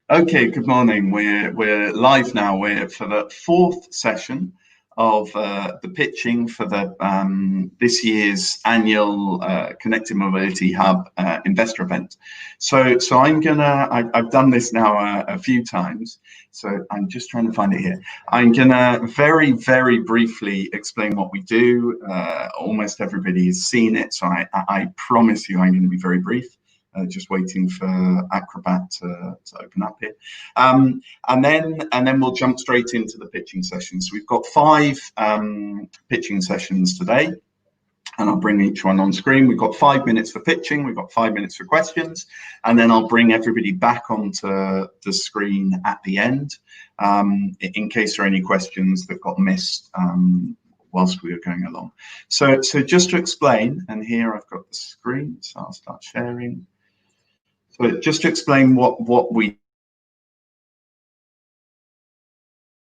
Okay, good morning. We're live now. We're for the fourth session of the pitching for the this year's annual Connected Mobility Hub investor event. So I've done this now a few times. So I'm just trying to find it here. I'm gonna very briefly explain what we do. Almost everybody has seen it, so I promise you I'm going to be very brief. Just waiting for Acrobat to open up here. And then we'll jump straight into the pitching sessions. We've got 5 pitching sessions today, and I'll bring each one on screen. We've got 5 minutes for pitching, we've got 5 minutes for questions, and then I'll bring everybody back onto the screen at the end, in case there are any questions that got missed whilst we were going along. So just to explain, and here I've got the screen, so I'll start sharing. So just to explain what we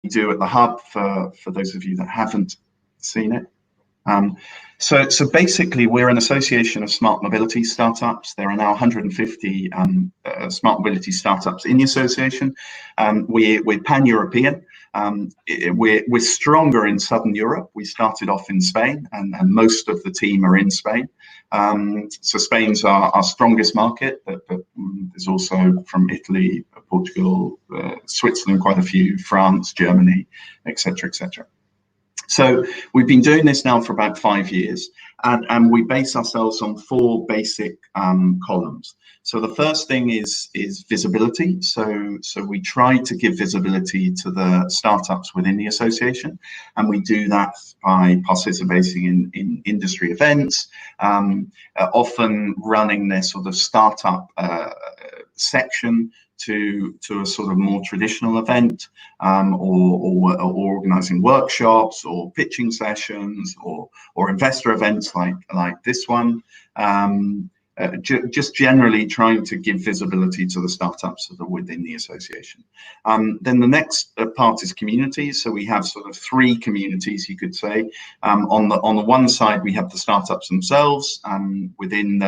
do at the Hub for those of you that haven't seen it. So basically, we're an association of smart mobility startups. There are now 150 smart mobility startups in the association. We're pan-European. We're stronger in Southern Europe. We started off in Spain, and most of the team are in Spain. So Spain's our strongest market, but there's also from Italy, Portugal, Switzerland, quite a few, France, Germany, etc., etc. So we've been doing this now for about 5 years, and we base ourselves on 4 basic columns. So the first thing is visibility. So we try to give visibility to the startups within the association, and we do that by participating in industry events, often running their sort of startup section to a sort of more traditional event, or organizing workshops or pitching sessions or investor events like this one. Just generally trying to give visibility to the startups that are within the association. Then the next part is communities. So we have sort of 3 communities, you could say. On the one side, we have the startups themselves. Within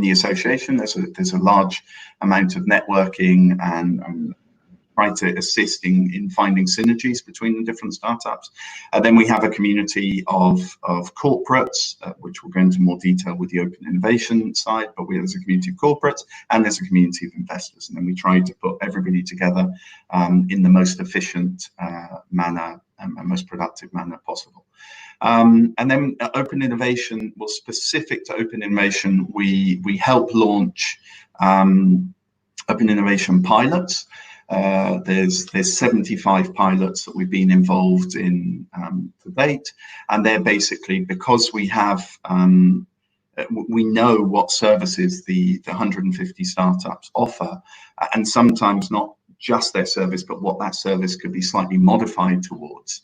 the association, there's a large amount of networking and try to assist in finding synergies between the different startups. Then we have a community of corporates, which we'll go into more detail with the open innovation side, but there's a community of corporates and there's a community of investors. And then we try to put everybody together in the most efficient manner and most productive manner possible. And then open innovation, well, specific to open innovation, we help launch open innovation pilots. There's 75 pilots that we've been involved in to date, and they're basically because we have we know what services the 150 startups offer, and sometimes not just their service, but what that service could be slightly modified towards.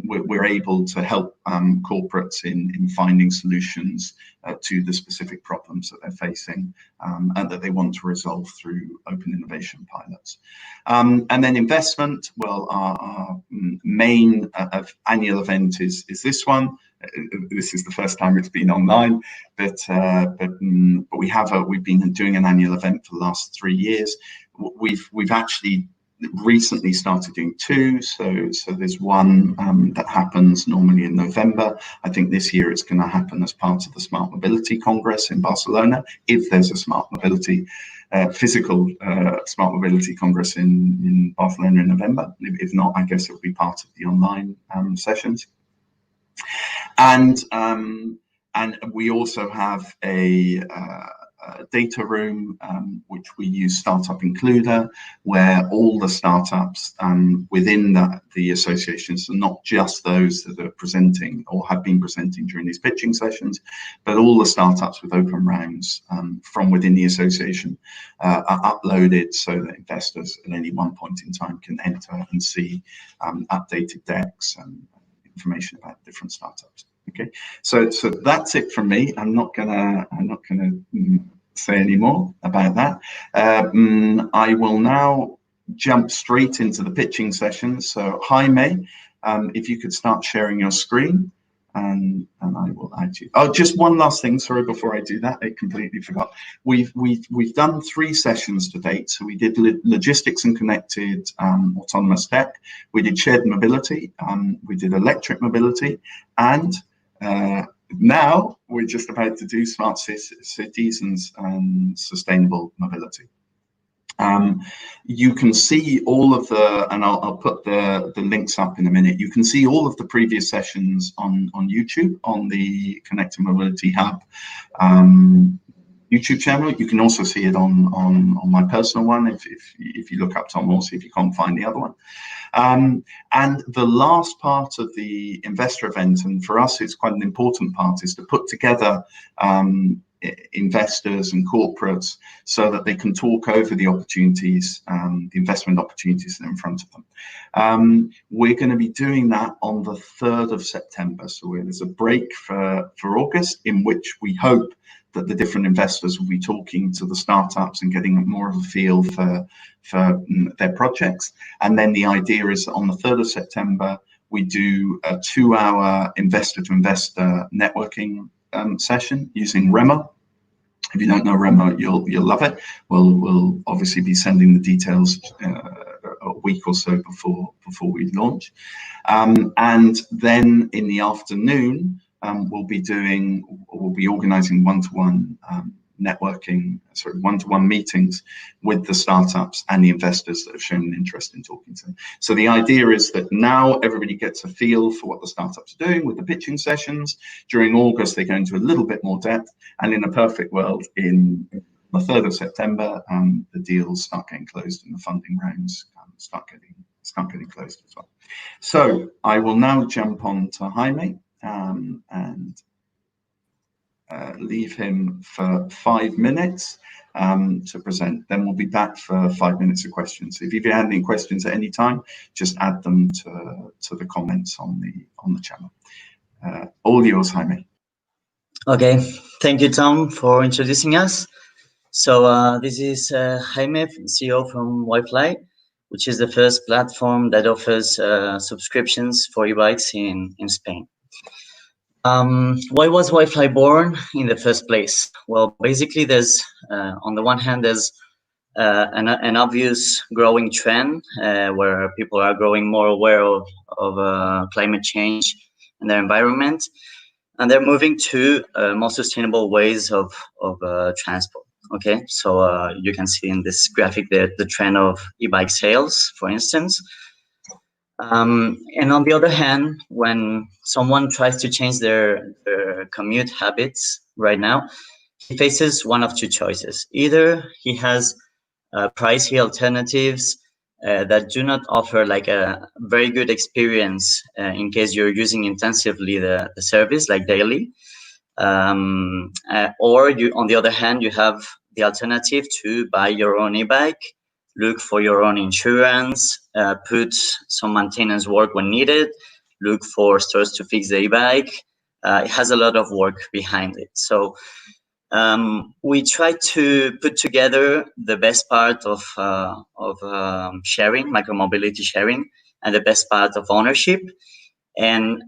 We're able to help corporates in finding solutions to the specific problems that they're facing and that they want to resolve through open innovation pilots. And then investment, well, our main annual event is this one. This is the first time it's been online, but we've been doing an annual event for the last 3 years. We've actually recently started doing 2, so there's one that happens normally in November. I think this year it's going to happen as part of the Smart Mobility Congress in Barcelona, if there's a smart mobility physical Smart Mobility Congress in Barcelona in November. If not, I guess it'll be part of the online sessions. And we also have a data room, which we use Startup Includer, where all the startups within the associations, so not just those that are presenting or have been presenting during these pitching sessions, but all the startups with open rounds from within the association are uploaded so that investors at any one point in time can enter and see updated decks and information about different startups. Okay, so that's it from me. I'm not gonna say any more about that. I will now jump straight into the pitching session. So Jaime, if you could start sharing your screen, and I will add you. Oh, just one last thing, sorry, before I do that, I completely forgot. We've done 3 sessions to date. So we did logistics and connected autonomous tech, we did shared mobility, we did electric mobility, and now we're just about to do smart cities and sustainable mobility. You can see all of the, and I'll put the links up in a minute. You can see all of the previous sessions on YouTube, on the Connected Mobility Hub YouTube channel. You can also see it on my personal one if you look up Tom Horsey, if you can't find the other one. And the last part of the investor event, and for us it's quite an important part, is to put together investors and corporates so that they can talk over the opportunities, the investment opportunities that are in front of them. We're going to be doing that on the 3rd of September. So there's a break for August, in which we hope that the different investors will be talking to the startups and getting more of a feel for their projects. And then the idea is that on the 3rd of September, we do a 2-hour investor-to-investor networking session using Remo. If you don't know Remo, you'll love it. We'll obviously be sending the details a week or so before we launch. And then in the afternoon, we'll be organizing one-to-one networking, one-to-one meetings with the startups and the investors that have shown an interest in talking to them. So the idea is that now everybody gets a feel for what the startups are doing with the pitching sessions. During August, they go into a little bit more depth, and in a perfect world, in the 3rd of September, the deals start getting closed and the funding rounds start getting closed as well. So I will now jump on to Jaime and leave him for 5 minutes to present. Then we'll be back for 5 minutes of questions. If you've had any questions at any time, just add them to the comments on the channel. All yours, Jaime. Okay, thank you, Tom, for introducing us. So this is Jaime, CEO from Wi-Fly, which is the first platform that offers subscriptions for e-bikes in Spain. Why was Wi-Fly born in the first place? Well, basically, there's on the one hand, there's an obvious growing trend where people are growing more aware of climate change and their environment, and they're moving to more sustainable ways of transport. Okay, so you can see in this graphic the trend of e-bike sales, for instance. And on the other hand, when someone tries to change their commute habits right now, he faces one of 2 choices. Either he has pricey alternatives that do not offer like a very good experience in case you're using intensively the service, like daily. Or you, on the other hand, you have the alternative to buy your own e-bike, look for your own insurance, put some maintenance work when needed, look for stores to fix the e-bike. It has a lot of work behind it. So we try to put together the best part of sharing, micromobility sharing, and the best part of ownership. And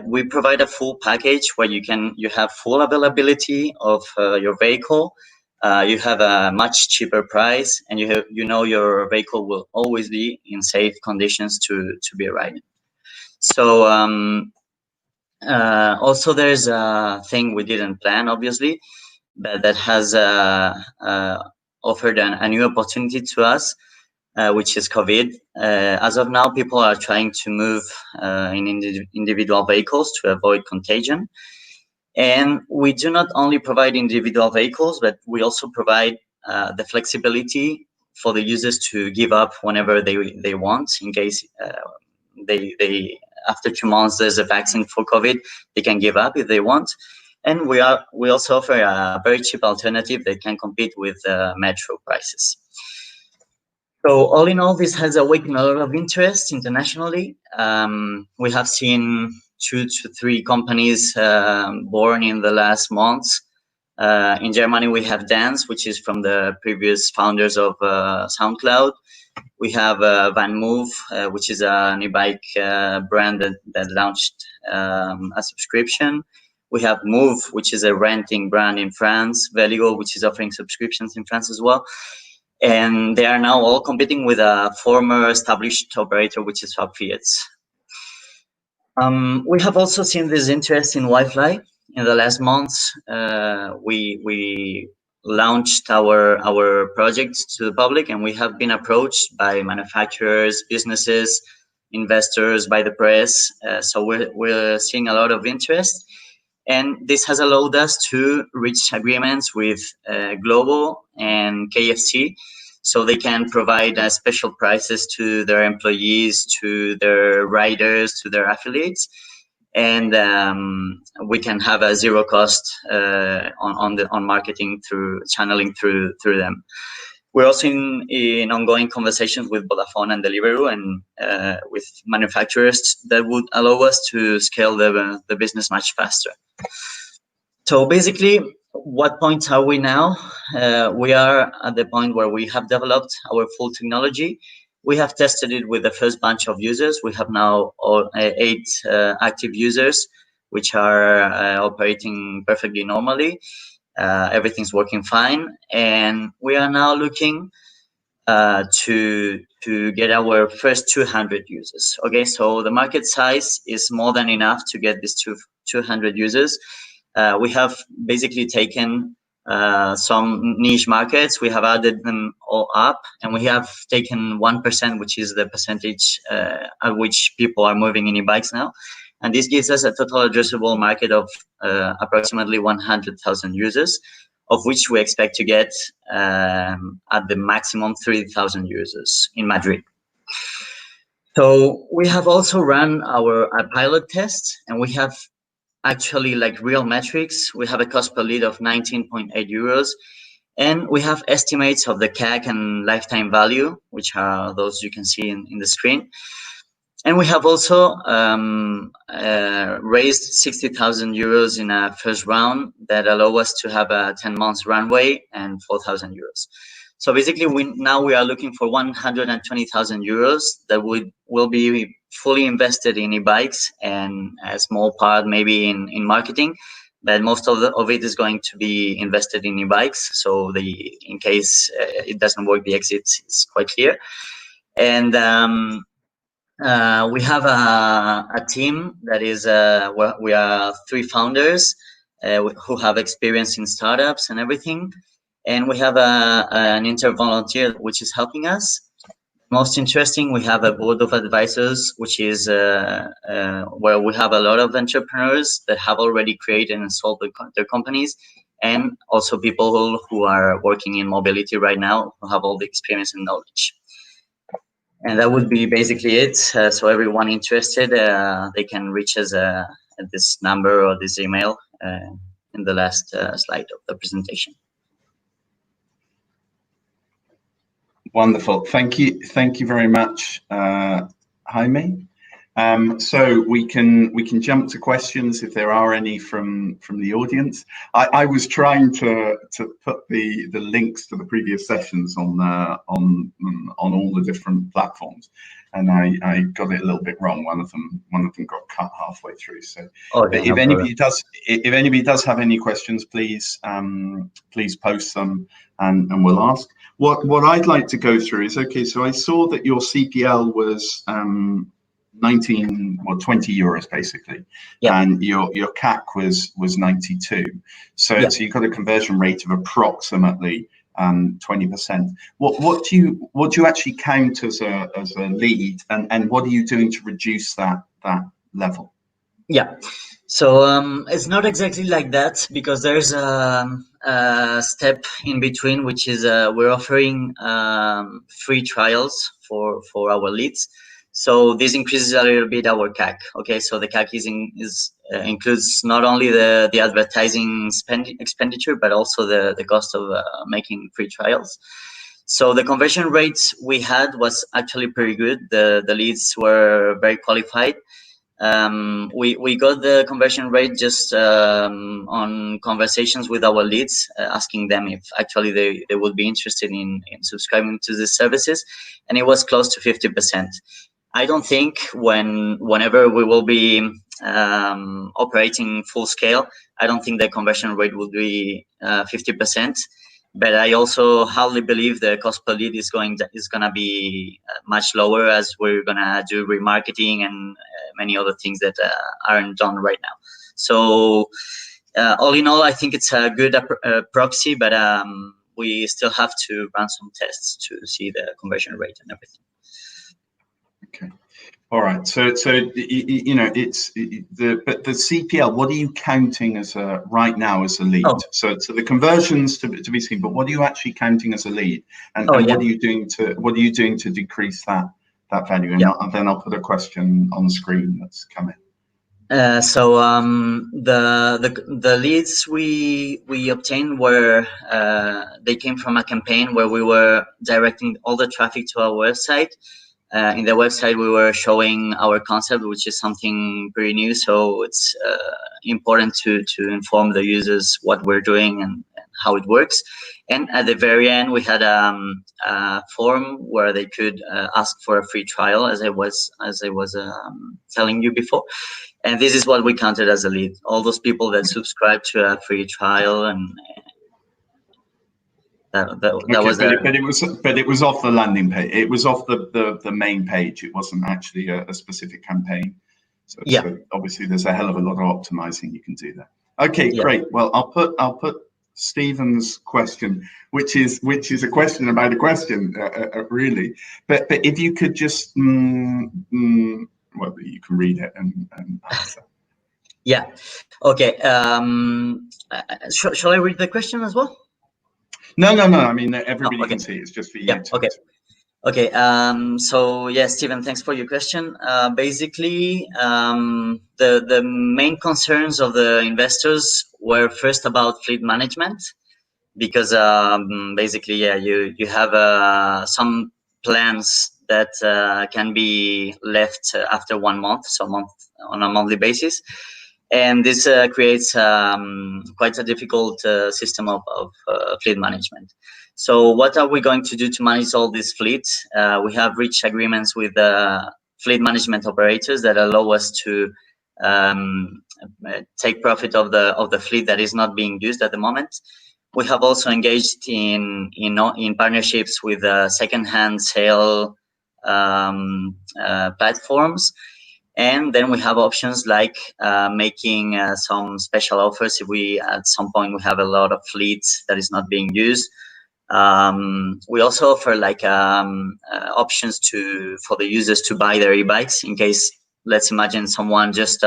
we provide a full package where you have full availability of your vehicle. You have a much cheaper price, and you know your vehicle will always be in safe conditions to be riding. So also there's a thing we didn't plan, obviously, but that has offered a new opportunity to us, which is COVID. As of now, people are trying to move in individual vehicles to avoid contagion. And we do not only provide individual vehicles, but we also provide the flexibility for the users to give up whenever they want. In case they after 2 months there's a vaccine for COVID, they can give up if they want. And we also offer a very cheap alternative that can compete with metro prices. So all in all, this has awakened a lot of interest internationally. We have seen 2 to 3 companies born in the last months. In Germany, we have Dance, which is from the previous founders of SoundCloud. We have Van Move, which is an e-bike brand that launched a subscription. We have Move, which is a renting brand in France, Veligo, which is offering subscriptions in France as well. And they are now all competing with a former established operator, which is FabFiats. We have also seen this interest in Wi-Fi. In the last months, we launched our projects to the public, and we have been approached by manufacturers, businesses, investors, by the press. So we're seeing a lot of interest. And this has allowed us to reach agreements with Globo and KFC, so they can provide special prices to their employees, to their riders, to their affiliates, and we can have a zero cost on marketing through channeling through them. We're also in ongoing conversations with Vodafone and Deliveroo and with manufacturers that would allow us to scale the business much faster. So basically, what point are we now? We are at the point where we have developed our full technology. We have tested it with the first bunch of users. We have now 8 active users, which are operating perfectly normally. Everything's working fine, and we are now looking to get our first 200 users. Okay, so the market size is more than enough to get these 200 users. We have basically taken some niche markets, we have added them all up, and we have taken 1%, which is the percentage at which people are moving in e-bikes now. And this gives us a total addressable market of approximately 100,000 users, of which we expect to get at the maximum 3,000 users in Madrid. So we have also run our pilot test, and we have actually like real metrics. We have a cost per lead of 19.8 euros, and we have estimates of the CAC and lifetime value, which are those you can see in the screen. And we have also raised 60,000 euros in a first round that allow us to have a 10 months runway and 4,000 euros. So basically, we are looking for 120,000 euros that will be fully invested in e-bikes, and a small part maybe in marketing, but most of it is going to be invested in e-bikes. So in case it doesn't work, the exit is quite clear. And we have a team that is we are 3 founders who have experience in startups and everything, and we have an inter-volunteer which is helping us. Most interesting, we have a board of advisors, which is where we have a lot of entrepreneurs that have already created and sold their companies, and also people who are working in mobility right now, who have all the experience and knowledge. And that would be basically it. So everyone interested, they can reach us at this number or this email in the last slide of the presentation. Wonderful. Thank you. Thank you very much, Jaime. So we can jump to questions if there are any from the audience. I was trying to put the links to the previous sessions on all the different platforms, and I got it a little bit wrong. One of them got cut halfway through. So if anybody does have any questions, please post them and we'll ask. What I'd like to go through is, okay, so I saw that your CPL was 20 euros basically, yeah, and your CAC was 92. So yeah, so you've got a conversion rate of approximately 20%. What do you actually count as a lead, and what are you doing to reduce that level? Yeah, so it's not exactly like that, because there's a step in between, which is we're offering free trials for our leads. So this increases a little bit our CAC. Okay, so the CAC includes not only the advertising expenditure, but also the cost of making free trials. So the conversion rates we had was actually pretty good. The leads were very qualified. We got the conversion rate just on conversations with our leads, asking them if actually they would be interested in subscribing to the services, and it was close to 50%. I don't think whenever we will be operating full scale, I don't think the conversion rate will be 50%. But I also hardly believe the cost per lead is gonna be much lower, as we're gonna do remarketing and many other things that aren't done right now. So all in all, I think it's a good proxy, but we still have to run some tests to see the conversion rate and everything. Okay. All right. So you know, it's but the CPL. What are you counting as right now as a lead? Oh. So the conversions to be seen, but what are you actually counting as a lead? And what are you doing to decrease that value? And, and then I'll put a question on the screen that's coming. So the leads we obtained were they came from a campaign where we were directing all the traffic to our website. In the website, we were showing our concept, which is something pretty new. So it's important to inform the users what we're doing and how it works. And at the very end, we had a form where they could ask for a free trial, as I was telling you before. And this is what we counted as a lead. All those people that subscribed to a free trial, and that was. But it was off the landing page. It was off the main page. It wasn't actually a specific campaign. So obviously there's a hell of a lot of optimizing you can do there. Okay, great. Well, I'll put Stephen's question, which is a question about a question, really. But if you could just well, you can read it and answer. Yeah. Okay. Shall I read the question as well? No. I mean, everybody can see. It's just for you. Yeah. Okay. So yeah, Stephen, thanks for your question. Basically, the main concerns of the investors were first about fleet management, because basically, you have some plans that can be left after 1 month, so on a monthly basis. And this creates quite a difficult system of fleet management. So what are we going to do to manage all these fleets? We have reached agreements with fleet management operators that allow us to take profit of the fleet that is not being used at the moment. We have also engaged in partnerships with second-hand sale platforms. And then we have options like making some special offers if we at some point we have a lot of fleets that is not being used. We also offer like options for the users to buy their e-bikes in case, let's imagine someone just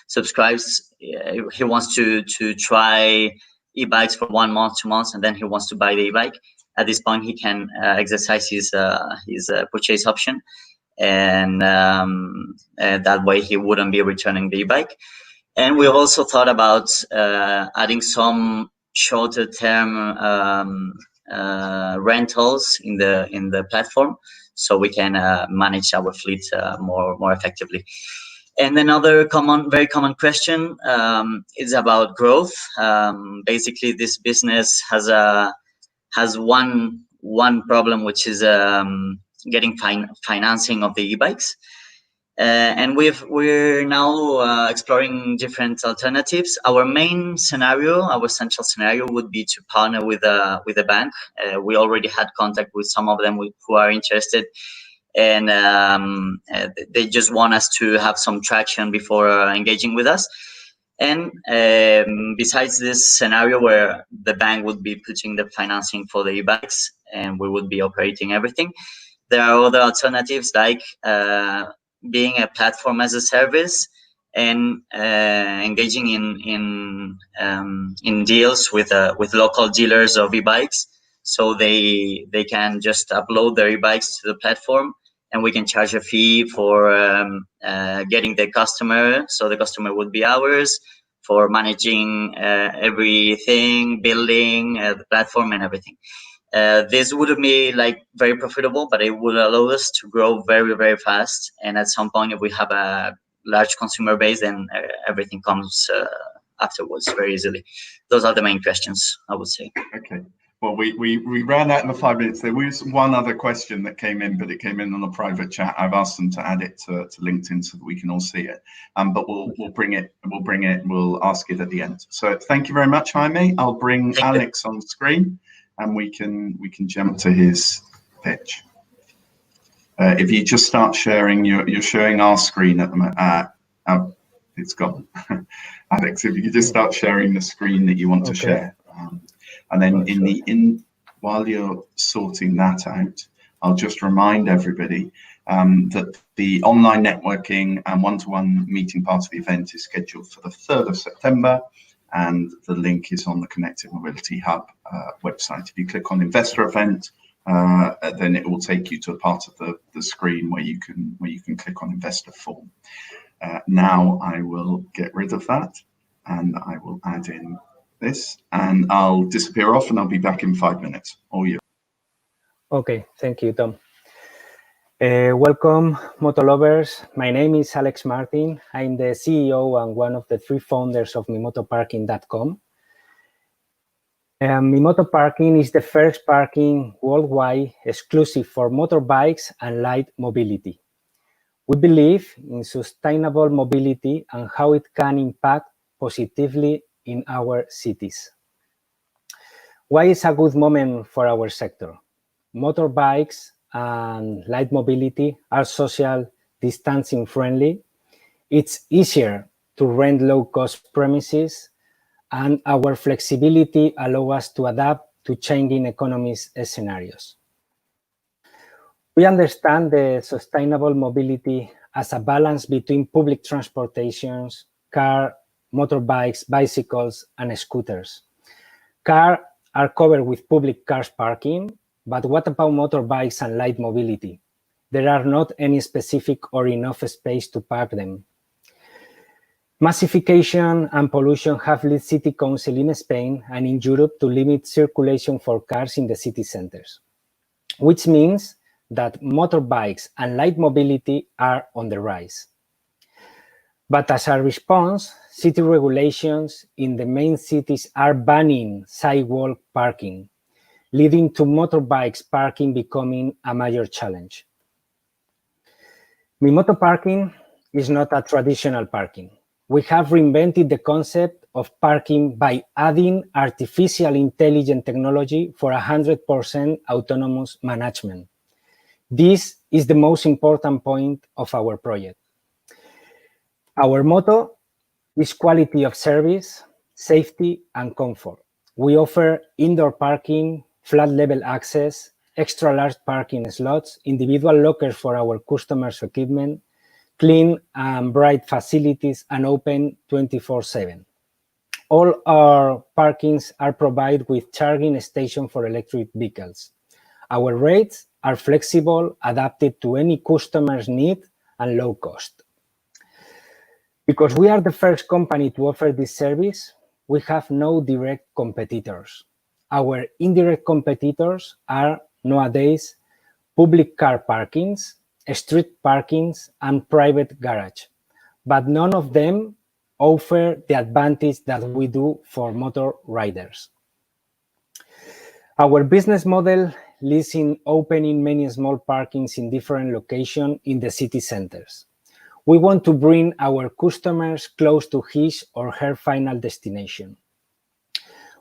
subscribes, he wants to try e-bikes for 1 month, 2 months, and then he wants to buy the e-bike. At this point, he can exercise his purchase option. And that way he wouldn't be returning the e-bike. And we've also thought about adding some shorter term rentals in the platform, so we can manage our fleet more effectively. And another very common question is about growth. Basically, this business has one problem, which is getting financing of the e-bikes, and we're now exploring different alternatives. Our main scenario, our central scenario, would be to partner with a bank. We already had contact with some of them who are interested, and they just want us to have some traction before engaging with us. And besides this scenario where the bank would be putting the financing for the e-bikes and we would be operating everything, there are other alternatives like being a platform as a service and engaging in deals with local dealers of e-bikes, so they can just upload their e-bikes to the platform, and we can charge a fee for getting the customer, so the customer would be ours, for managing everything, building the platform and everything. This wouldn't be like very profitable, but it would allow us to grow very, very fast. And at some point, if we have a large consumer base, then everything comes afterwards very easily. Those are the main questions, I would say. Okay. Well, we ran out in the 5 minutes. There was one other question that came in, but it came in on a private chat. I've asked them to add it to LinkedIn so that we can all see it. But we'll bring it. We'll ask it at the end. So thank you very much, Jaime. I'll bring Alex on screen, and we can jump to his pitch. If you just start sharing, you're showing our screen at the moment. It's gone. Alex, if you could just start sharing the screen that you want to share. And then while you're sorting that out, I'll just remind everybody that the online networking and one-to-one meeting part of the event is scheduled for the 3rd of September, and the link is on the Connected Mobility Hub website. If you click on Investor Event, then it will take you to a part of the screen where you can click on Investor Form. Now I will get rid of that, and I will add in this, and I'll disappear off, and I'll be back in 5 minutes. All you. Okay, thank you, Tom. Welcome, moto lovers. My name is Alex Martin. I'm the CEO and one of the 3 founders of MiMotoParking.com. MiMoto Parking is the first parking worldwide exclusive for motorbikes and light mobility. We believe in sustainable mobility and how it can impact positively in our cities. Why is a good moment for our sector? Motorbikes and light mobility are social distancing friendly. It's easier to rent low-cost premises, and our flexibility allows us to adapt to changing economies scenarios. We understand the sustainable mobility as a balance between public transportations, car, motorbikes, bicycles, and scooters. Cars are covered with public cars parking, but what about motorbikes and light mobility? There are not any specific or enough space to park them. Massification and pollution have led city council in Spain and in Europe to limit circulation for cars in the city centers, which means that motorbikes and light mobility are on the rise. But as a response, city regulations in the main cities are banning sidewalk parking, leading to motorbikes parking becoming a major challenge. MiMoto Parking is not a traditional parking. We have reinvented the concept of parking by adding artificial intelligence technology for 100% autonomous management. This is the most important point of our project. Our motto is quality of service, safety, and comfort. We offer indoor parking, flat level access, extra large parking slots, individual lockers for our customers' equipment, clean and bright facilities, and open 24/7. All our parkings are provided with charging stations for electric vehicles. Our rates are flexible, adapted to any customer's need, and low cost. Because we are the first company to offer this service, we have no direct competitors. Our indirect competitors are nowadays public car parkings, street parkings, and private garage, but none of them offer the advantage that we do for motor riders. Our business model lies in opening many small parkings in different locations in the city centers. We want to bring our customers close to his or her final destination.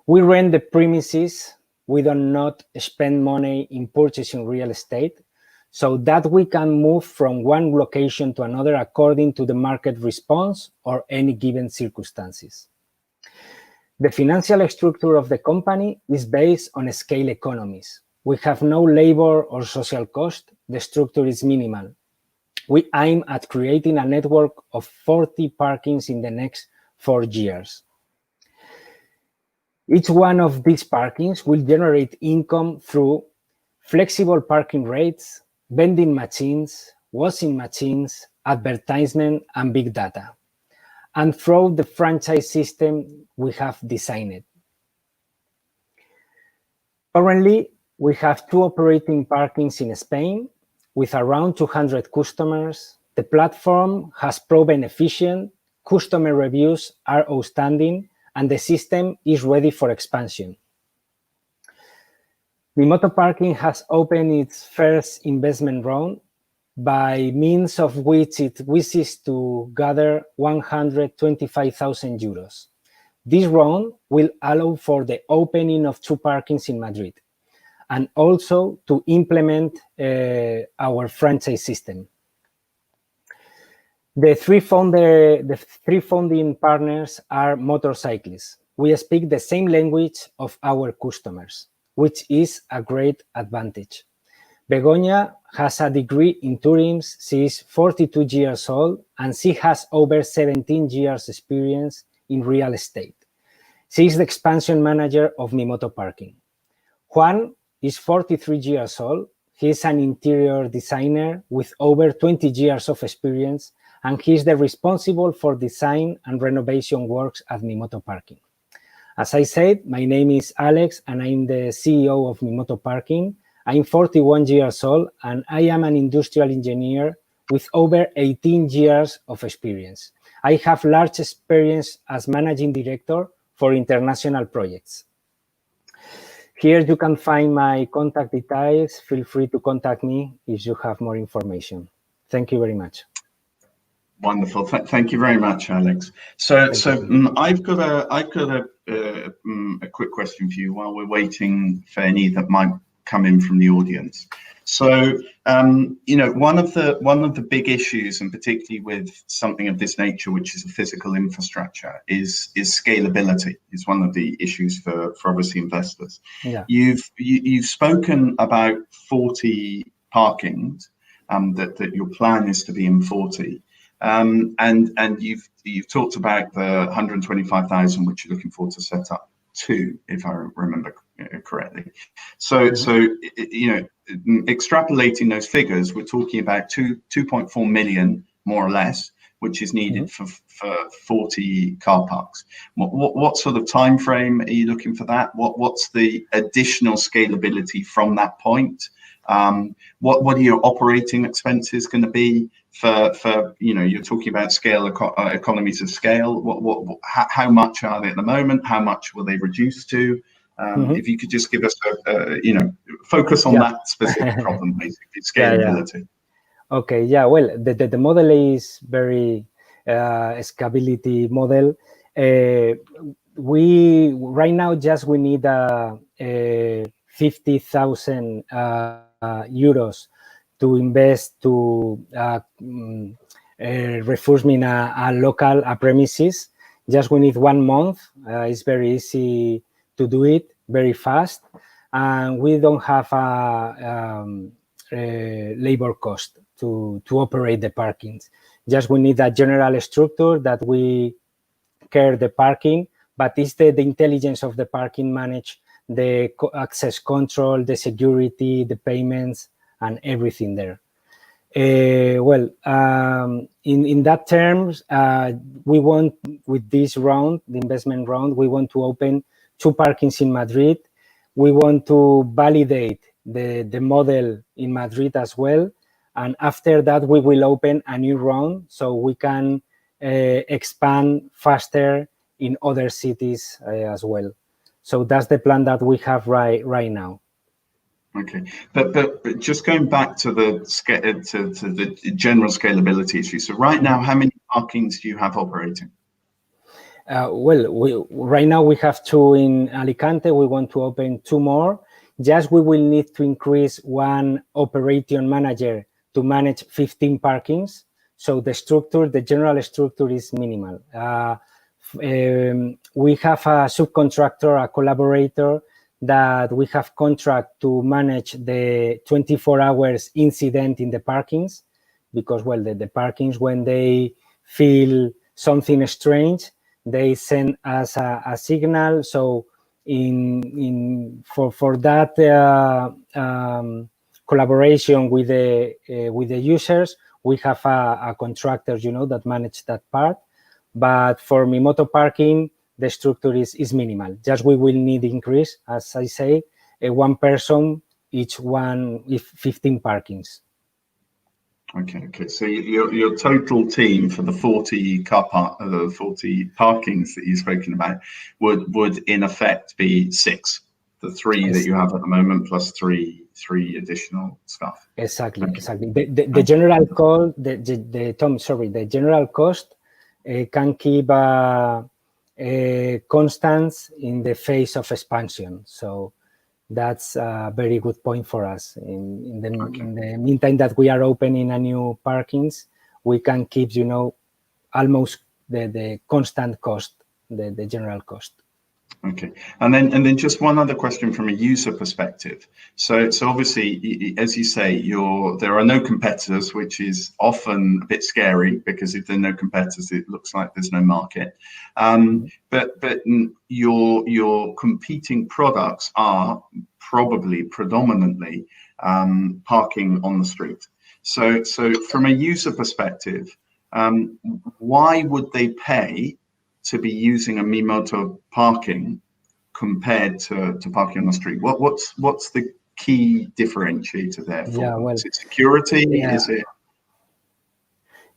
We rent the premises. We do not spend money in purchasing real estate, so that we can move from one location to another according to the market response or any given circumstances. The financial structure of the company is based on scale economies. We have no labor or social cost. The structure is minimal. We aim at creating a network of 40 parkings in the next 4 years. Each one of these parkings will generate income through flexible parking rates, vending machines, washing machines, advertisement, and big data, and through the franchise system we have designed. Currently, we have 2 operating parkings in Spain with around 200 customers. The platform has proven efficient, customer reviews are outstanding, and the system is ready for expansion. MiMoto Parking has opened its first investment round, by means of which it wishes to gather 125,000 euros. This round will allow for the opening of 2 parkings in Madrid, and also to implement our franchise system. The three founding partners are motorcyclists. We speak the same language of our customers, which is a great advantage. Begoña has a degree in tourism. She is 42 years old, and she has over 17 years experience in real estate. She is the expansion manager of MiMoto Parking. Juan is 43 years old. He is an interior designer with over 20 years of experience, and he is the responsible for design and renovation works at MiMoto Parking. As I said, my name is Alex, and I'm the CEO of MiMoto Parking. I'm 41 years old, and I am an industrial engineer with over 18 years of experience. I have large experience as managing director for international projects. Here you can find my contact details. Feel free to contact me if you have more information. Thank you very much. Wonderful. Thank you very much, Alex. I've got a quick question for you while we're waiting for any that might come in from the audience. So, one of the big issues, and particularly with something of this nature, which is a physical infrastructure, is scalability. Is one of the issues for obviously investors. Yeah. You've spoken about 40 parkings, that your plan is to be in 40. And you've talked about the 125,000 which you're looking for to set up 2, if I remember correctly. So extrapolating those figures, we're talking about 2.4 million more or less, which is needed for 40 car parks. What sort of time frame are you looking for that? What's the additional scalability from that point? What are your operating expenses going to be for you're talking about scale, economies of scale. How much are they at the moment? How much will they reduce to? If you could just give us focus on that specific problem, basically scalability. Yeah. Okay. Yeah. Well, the model is very scalability model. We right now we need 50,000 euros to invest to refurbishing a local premises. We need 1 month. It's very easy to do it, very fast, and we don't have a labor cost to operate the parkings. We need a general structure that we care the parking, but it's the intelligence of the parking manage the access control, the security, the payments, and everything there. In that terms, we want, with this round, the investment round, we want to open 2 parkings in Madrid. We want to validate the model in Madrid as well. And after that, we will open a new round so we can expand faster in other cities as well. So that's the plan that we have right now. Okay, but just going back to the general scalability issue. So right now, how many parkings do you have operating? Right now we have 2 in Alicante. We want to open 2 more. We will need to increase 1 operation manager to manage 15 parkings. So the general structure is minimal. We have a subcontractor, a collaborator that we have contract to manage the 24 hours incident in the parkings, because the parkings, when they feel something strange, they send us a signal. So for that collaboration with the users, we have a contractor, that manage that part. But for MiMoto Parking, the structure is minimal. We will need increase, as I say, 1 person, each one, if 15 parkings. Okay. So your total team for the 40 40 parkings that you've spoken about would in effect be 6 the 3 that you have at the moment plus three additional stuff. Exactly, Okay. exactly. The general cost, the general cost can keep a constant in the phase of expansion. So that's a very good point for us. In the meantime that we are opening a new parkings, we can keep, almost the constant cost, the general cost. Okay, and then just one other question from a user perspective. So obviously, as you say, there are no competitors, which is often a bit scary because if there are no competitors, it looks like there's no market. But your competing products are probably predominantly parking on the street. So from a user perspective, why would they pay to be using a MiMoto Parking compared to parking on the street? What's the key differentiator there? Is it security? Yeah. Is it?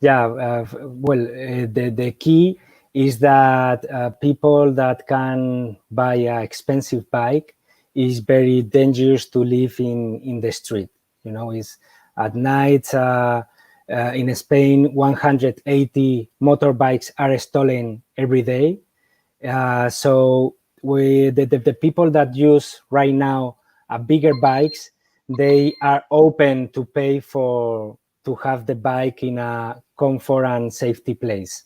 Yeah. The key is that people that can buy an expensive bike is very dangerous to live in the street. Is at night. In Spain, 180 motorbikes are stolen every day. So the people that use right now bigger bikes, they are open to pay to have the bike in a comfort and safety place.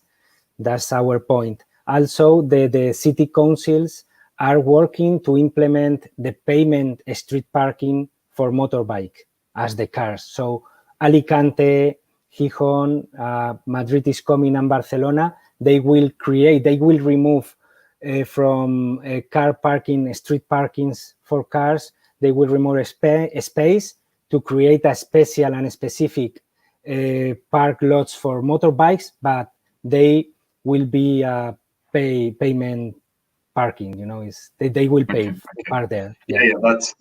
That's our point. Also, the city councils are working to implement the payment street parking for motorbike as the cars. So Alicante, Gijón, Madrid is coming, and Barcelona, they will remove from car parking, street parkings for cars, they will remove a space to create a special and specific park lots for motorbikes, but they will be payment parking. They will pay to park there. Yeah, that's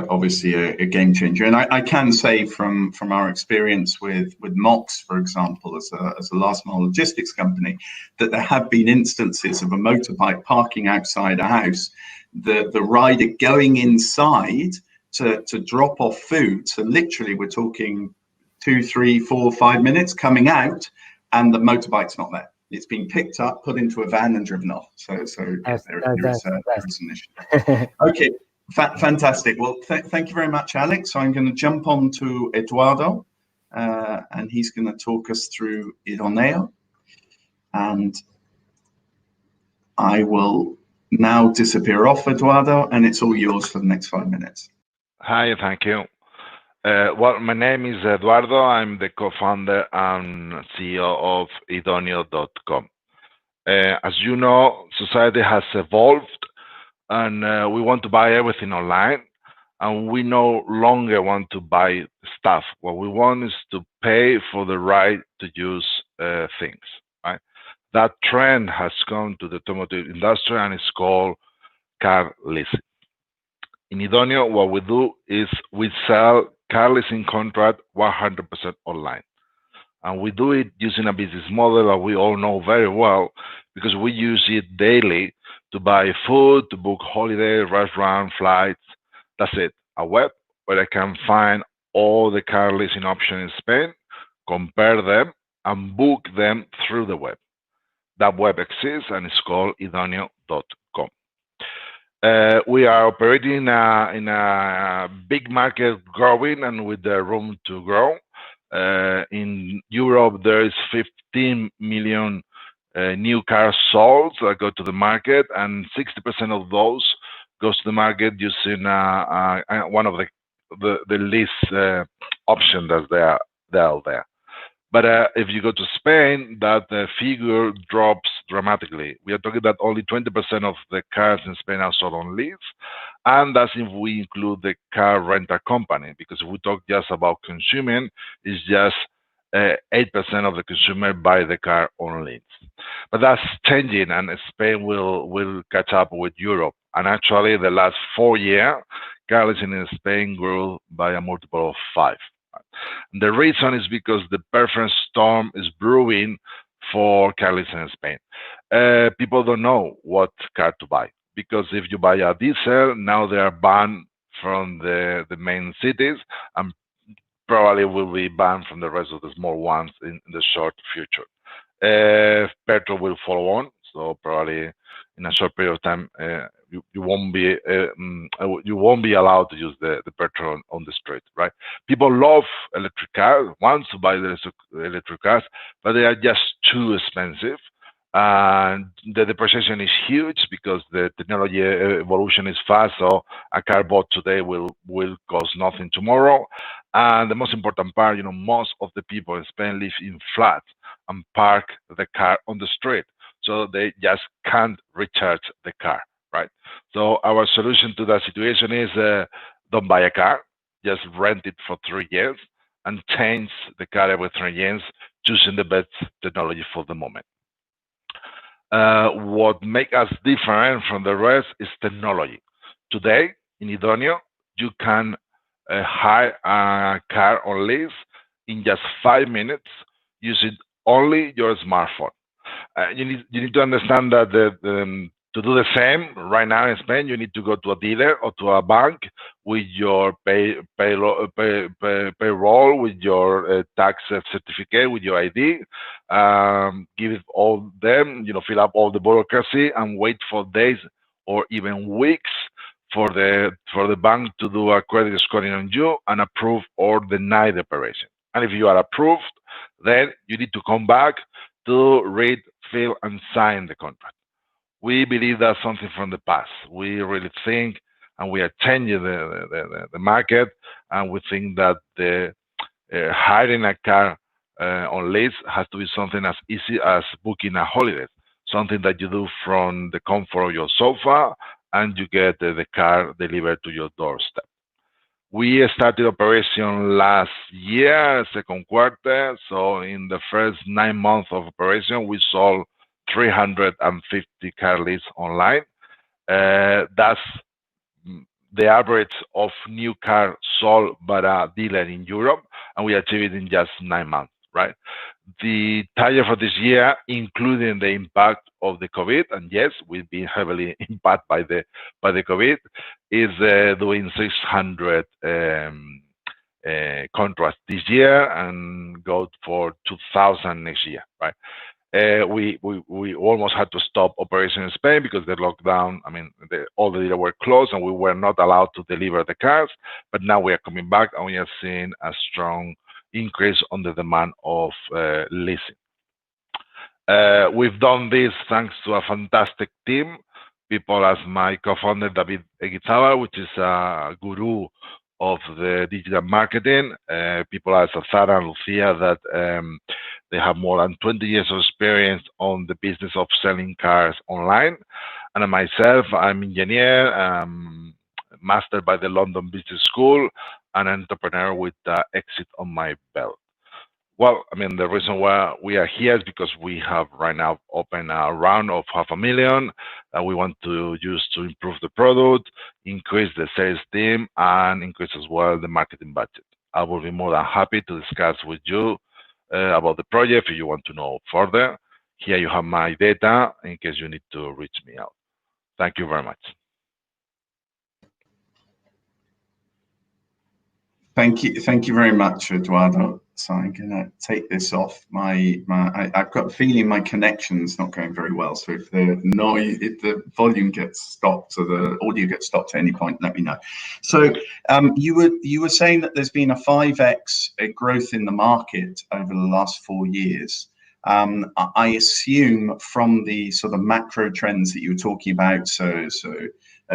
obviously a game changer, and I can say from our experience with Mox, for example, as a last mile logistics company, that there have been instances of a motorbike parking outside a house, the rider going inside to drop off food. So literally, we're talking 2, 3, 4, 5 minutes coming out, and the motorbike's not there. It's been picked up, put into a van, and driven off. So there is an issue. Okay, fantastic. Well, thank you very much, Alex. So I'm going to jump on to Eduardo, and he's going to talk us through Idoneo. And I will now disappear off, Eduardo, and it's all yours for the next 5 minutes. Hi, thank you. Well, my name is Eduardo. I'm the co-founder and CEO of Idoneo.com. As you know, society has evolved, and we want to buy everything online, and we no longer want to buy stuff. What we want is to pay for the right to use things. Right? That trend has come to the automotive industry, and it's called car leasing. In Idoneo, what we do is we sell car leasing contract 100% online. And we do it using a business model that we all know very well because we use it daily to buy food, to book holiday, restaurant, flights. That's it. A web where I can find all the car leasing options in Spain, compare them, and book them through the web. That web exists and it's called Idoneo.com. We are operating in a big market growing and with the room to grow. In Europe, there is 15 million new cars sold that go to the market, and 60% of those goes to the market using one of the lease option that they are there. But if you go to Spain, that figure drops dramatically. We are talking that only 20% of the cars in Spain are sold on lease, and that's if we include the car rental company, because if we talk just about consuming, it's just 8% of the consumer buy the car on lease. But that's changing, and Spain will catch up with Europe. And actually, the last 4 years, car leasing in Spain grew by a multiple of 5. The reason is because the perfect storm is brewing for car leasing in Spain. People don't know what car to buy. because if you buy a diesel, now they are banned from the main cities, and probably will be banned from the rest of the small ones in the short future. Petrol will follow on, so probably in a short period of time, you won't be allowed to use the petrol on the street, right? People love electric cars, want to buy the electric cars, but they are just too expensive. And the depreciation is huge because the technology evolution is fast. So a car bought today will cost nothing tomorrow. And the most important part, most of the people in Spain live in flats and park the car on the street, so they just can't recharge the car, right? So our solution to that situation is don't buy a car, just rent it for 3 years and change the car every 3 years, choosing the best technology for the moment. What makes us different from the rest is technology. Today, in Idonio, you can hire a car on lease in just 5 minutes using only your smartphone. You need to understand that to do the same right now in Spain, you need to go to a dealer or to a bank with your payroll, with your tax certificate, with your ID, give it all them, fill up all the bureaucracy and wait for days or even weeks for the bank to do a credit scoring on you and approve or deny the operation. And if you are approved, then you need to come back to read, fill, and sign the contract. We believe that's something from the past. We really think, and we are changing the market, and we think that the hiring a car on lease has to be something as easy as booking a holiday, something that you do from the comfort of your sofa, and you get the car delivered to your doorstep. We started operation last year, second quarter. So in the first 9 months of operation, we sold 350 car leads online. That's the average of new car sold by a dealer in Europe, and we achieved it in just 9 months, right? The target for this year, including the impact of the COVID, and yes, we've been heavily impacted by the COVID, is doing 600 contracts this year and go for 2,000 next year, right? We almost had to stop operation in Spain because the lockdown, all the dealers were closed and we were not allowed to deliver the cars, but now we are coming back and we are seeing a strong increase on the demand of leasing. We've done this thanks to a fantastic team, people as my co-founder David Eguizabal, which is a guru of the digital marketing, people as Sara and Lucia that they have more than 20 years of experience on the business of selling cars online, and myself, I'm engineer, mastered by the London Business School, an entrepreneur with exit on my belt. Well, the reason why we are here is because we have right now opened a round of $500,000 that we want to use to improve the product, increase the sales team, and increase as well the marketing budget. I will be more than happy to discuss with you about the project if you want to know further. Here you have my data in case you need to reach me out. Thank you very much. Thank you very much, Eduardo. So I'm gonna take this off. I've got a feeling my connection's not going very well. So if the volume gets stopped or the audio gets stopped at any point, let me know. So you were saying that there's been a 5x growth in the market over the last 4 years. I assume from the sort of macro trends that you were talking about, so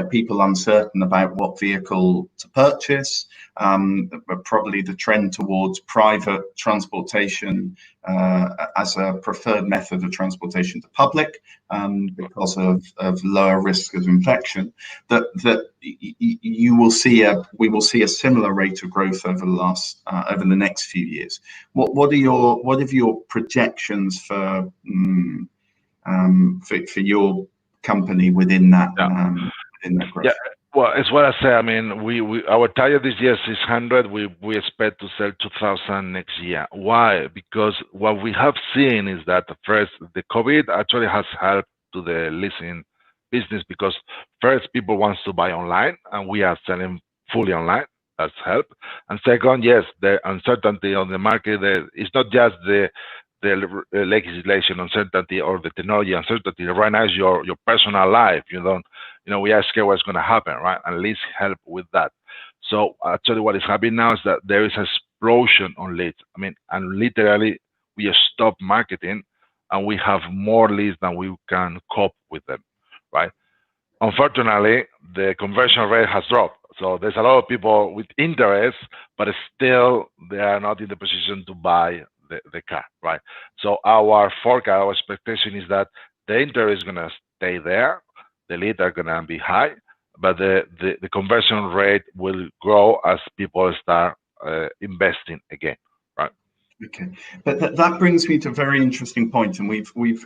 people uncertain about what vehicle to purchase, probably the trend towards private transportation as a preferred method of transportation to public because of lower risk of infection, that we will see a similar rate of growth over the next few years. What are your projections for your company within that? Yeah, well, as what I say, our target this year is 600. We expect to sell 2,000 next year. Why? Because what we have seen is that first, the COVID actually has helped to the leasing business, because first, people want to buy online, and we are selling fully online. That's help. And second, yes, the uncertainty on the market, it's not just the legislation uncertainty or the technology uncertainty. Right now is your personal life. You don't, we are scared what's going to happen, right? And at least help with that. So actually, what is happening now is that there is an explosion on leads. I mean, and literally, we stop marketing, and we have more leads than we can cope with them, right? Unfortunately, the conversion rate has dropped. So there's a lot of people with interest, but still they are not in the position to buy the car, right? So our forecast, our expectation is that the interest is going to stay there, the leads are going to be high, but the conversion rate will grow as people start investing again, right? Okay, but that brings me to a very interesting point, and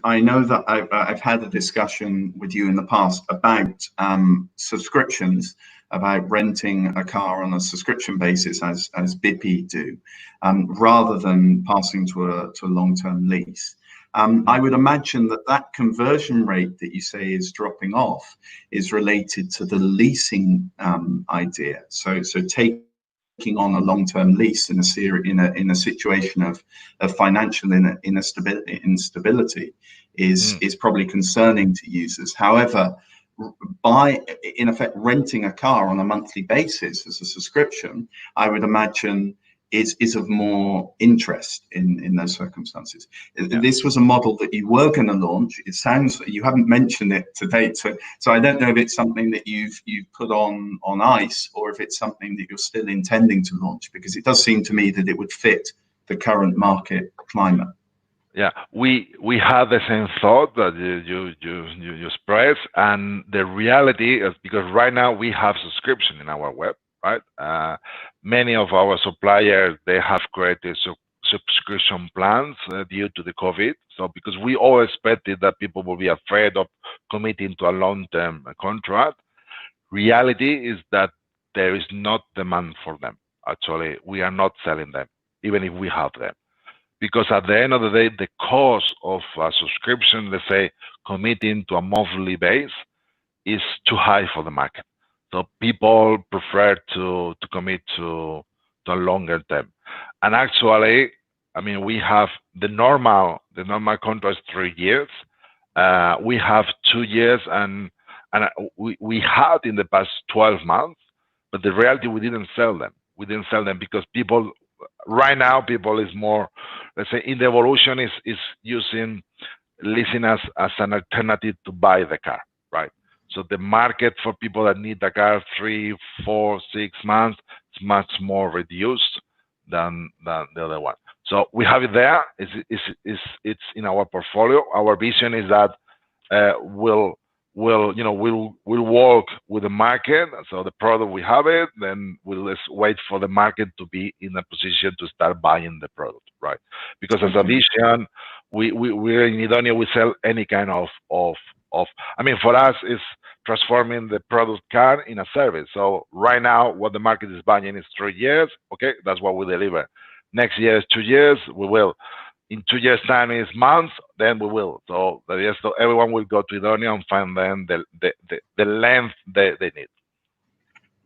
I know that I've had a discussion with you in the past about subscriptions, about renting a car on a subscription basis, as BP do, rather than passing to a long-term lease. I would imagine that conversion rate that you say is dropping off is related to the leasing idea. So taking on a long-term lease in a situation of financial instability is probably concerning to users. However, by in effect renting a car on a monthly basis as a subscription, I would imagine is of more interest in those circumstances. Yeah. This was a model that you were going to launch. It sounds you haven't mentioned it to date, so I don't know if it's something that you've put on ice, or if it's something that you're still intending to launch, because it does seem to me that it would fit the current market climate. Yeah, we had the same thought that you expressed, and the reality is, because right now we have subscription in our web, right? Many of our suppliers, they have created subscription plans due to the COVID. So because we all expected that people will be afraid of committing to a long-term contract, reality is that there is not demand for them. Actually, we are not selling them, even if we have them. Because at the end of the day, the cost of a subscription, let's say, committing to a monthly base, is too high for the market. So people prefer to commit to a longer term. And actually, I mean, we have the normal contract is 3 years. We have 2 years, and we had in the past 12 months, but the reality, we didn't sell them. We didn't sell them because people, right now, people is more, let's say, in the evolution is using leasing as an alternative to buy the car, right? So the market for people that need the car 3, 4, 6 months is much more reduced than the other one. So we have it there. It's in our portfolio. Our vision is that we'll work with the market. So the product, we have it, then we'll just wait for the market to be in a position to start buying the product, right? Because as a vision, we're in Idonia, we sell any kind of I mean, for us, it's transforming the product car in a service. So right now, what the market is buying is 3 years. Okay, that's what we deliver. Next year is 2 years. We will. In 2 years' time is months. Then we will. So everyone will go to Idonia and find then the length they need.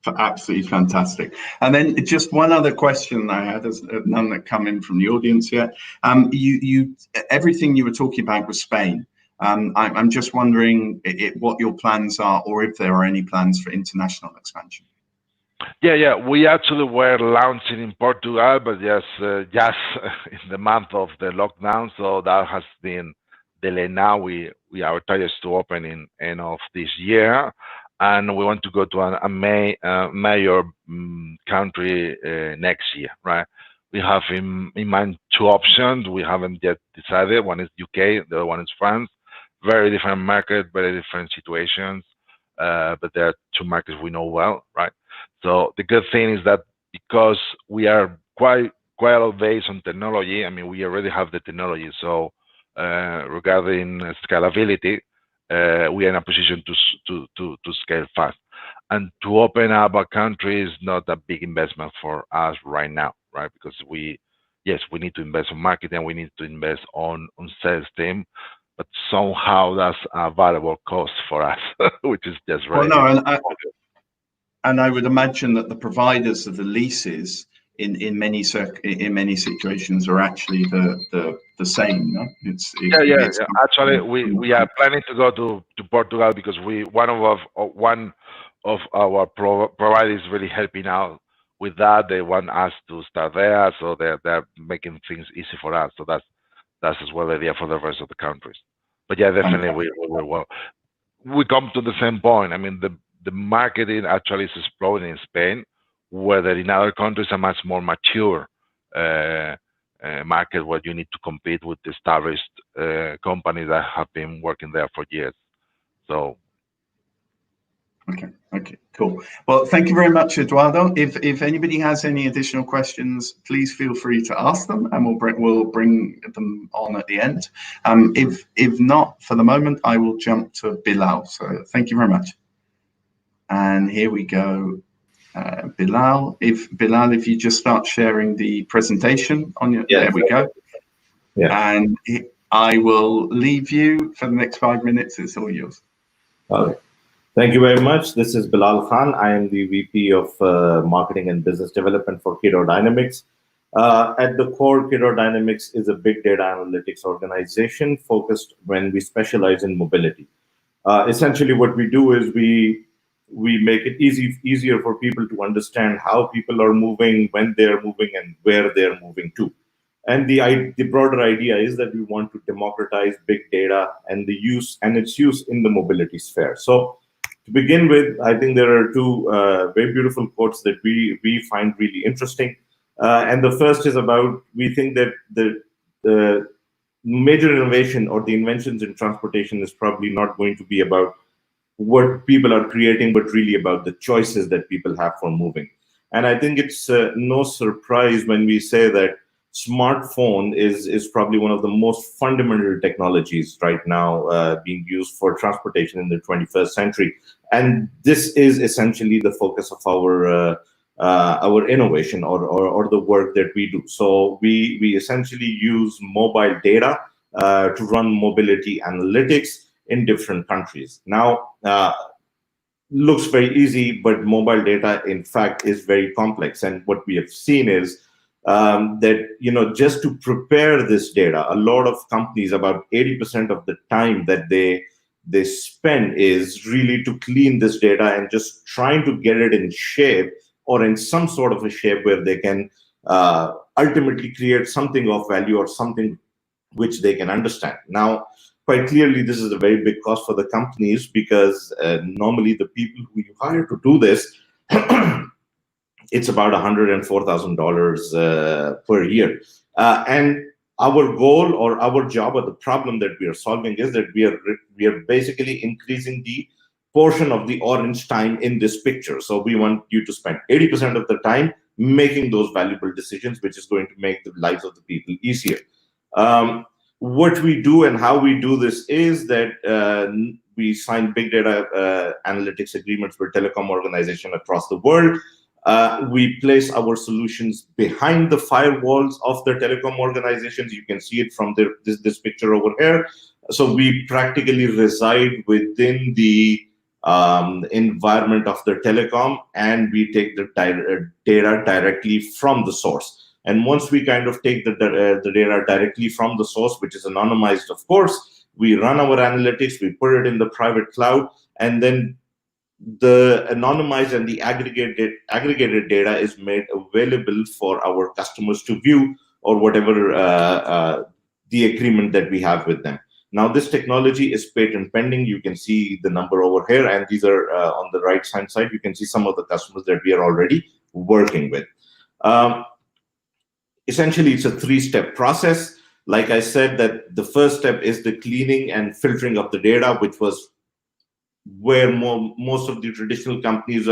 Absolutely fantastic. And then just one other question I had, there's none that come in from the audience yet. Everything you were talking about was Spain. I'm just wondering what your plans are, or if there are any plans for international expansion. Yeah. We actually were launching in Portugal, but just in the month of the lockdown, so that has been delayed. Now we are targeted to open in end of this year, and we want to go to a major country next year, right? We have in mind 2 options. We haven't yet decided. One is UK, the other one is France. Very different market, very different situations, but there are 2 markets we know well, right? So the good thing is that because we are quite based on technology, I mean, we already have the technology. So regarding scalability, we are in a position to scale fast. And to open up a country is not a big investment for us right now, right? Because we need to invest on marketing, we need to invest on sales team, but somehow that's a variable cost for us, which is just Well, right. no, and I would imagine that the providers of the leases in many situations are actually the same. No, Yeah. Actually, we are planning to go to Portugal because one of our providers is really helping out with that. They want us to start there, so they're making things easy for us. So that's as well the idea for the rest of the countries. But yeah, definitely we come to the same point. I mean, the marketing actually is exploding in Spain, whether in other countries a much more mature market where you need to compete with the established companies that have been working there for years. So. Okay, cool. Well, thank you very much, Eduardo. If anybody has any additional questions, please feel free to ask them, and we'll bring them on at the end. If not, for the moment, I will jump to Bilal. So thank you very much. And here we go, Bilal. If you just start sharing the presentation on your, there we go. Yeah. And I will leave you for the next 5 minutes. It's all yours. Okay. Thank you very much. This is Bilal Khan. I am the VP of Marketing and Business Development for Kido Dynamics. At the core, Kido Dynamics is a big data analytics organization focused when we specialize in mobility. Essentially, what we do is we make it easier for people to understand how people are moving, when they're moving, and where they're moving to. And the broader idea is that we want to democratize big data and its use in the mobility sphere. So, to begin with, I think there are two very beautiful quotes that we find really interesting. And the first is about, we think that the major innovation or the inventions in transportation is probably not going to be about what people are creating, but really about the choices that people have for moving. And I think it's no surprise when we say that smartphone is probably one of the most fundamental technologies right now being used for transportation in the 21st century. And this is essentially the focus of our innovation or the work that we do. So we essentially use mobile data to run mobility analytics in different countries. Now, looks very easy, but mobile data, in fact, is very complex. And what we have seen is that, just to prepare this data, a lot of companies, about 80% of the time that they spend is really to clean this data and just trying to get it in shape or in some sort of a shape where they can ultimately create something of value or something which they can understand. Now, quite clearly, this is a very big cost for the companies because normally the people who you hire to do this, it's about $104,000 per year. And our goal or our job or the problem that we are solving is that we are basically increasing the portion of the orange time in this picture. So we want you to spend 80% of the time making those valuable decisions, which is going to make the lives of the people easier. What we do and how we do this is that we sign big data analytics agreements with telecom organizations across the world. We place our solutions behind the firewalls of the telecom organizations. You can see it from this picture over here. So we practically reside within the environment of the telecom, and we take the data directly from the source. And once we kind of take the data directly from the source, which is anonymized, of course, we run our analytics, we put it in the private cloud, and then the anonymized and the aggregated data is made available for our customers to view or whatever the agreement that we have with them. Now, this technology is patent pending. You can see the number over here, and these are on the right-hand side. You can see some of the customers that we are already working with. Essentially, it's a three-step process. Like I said, that the first step is the cleaning and filtering of the data, which was where most of the traditional companies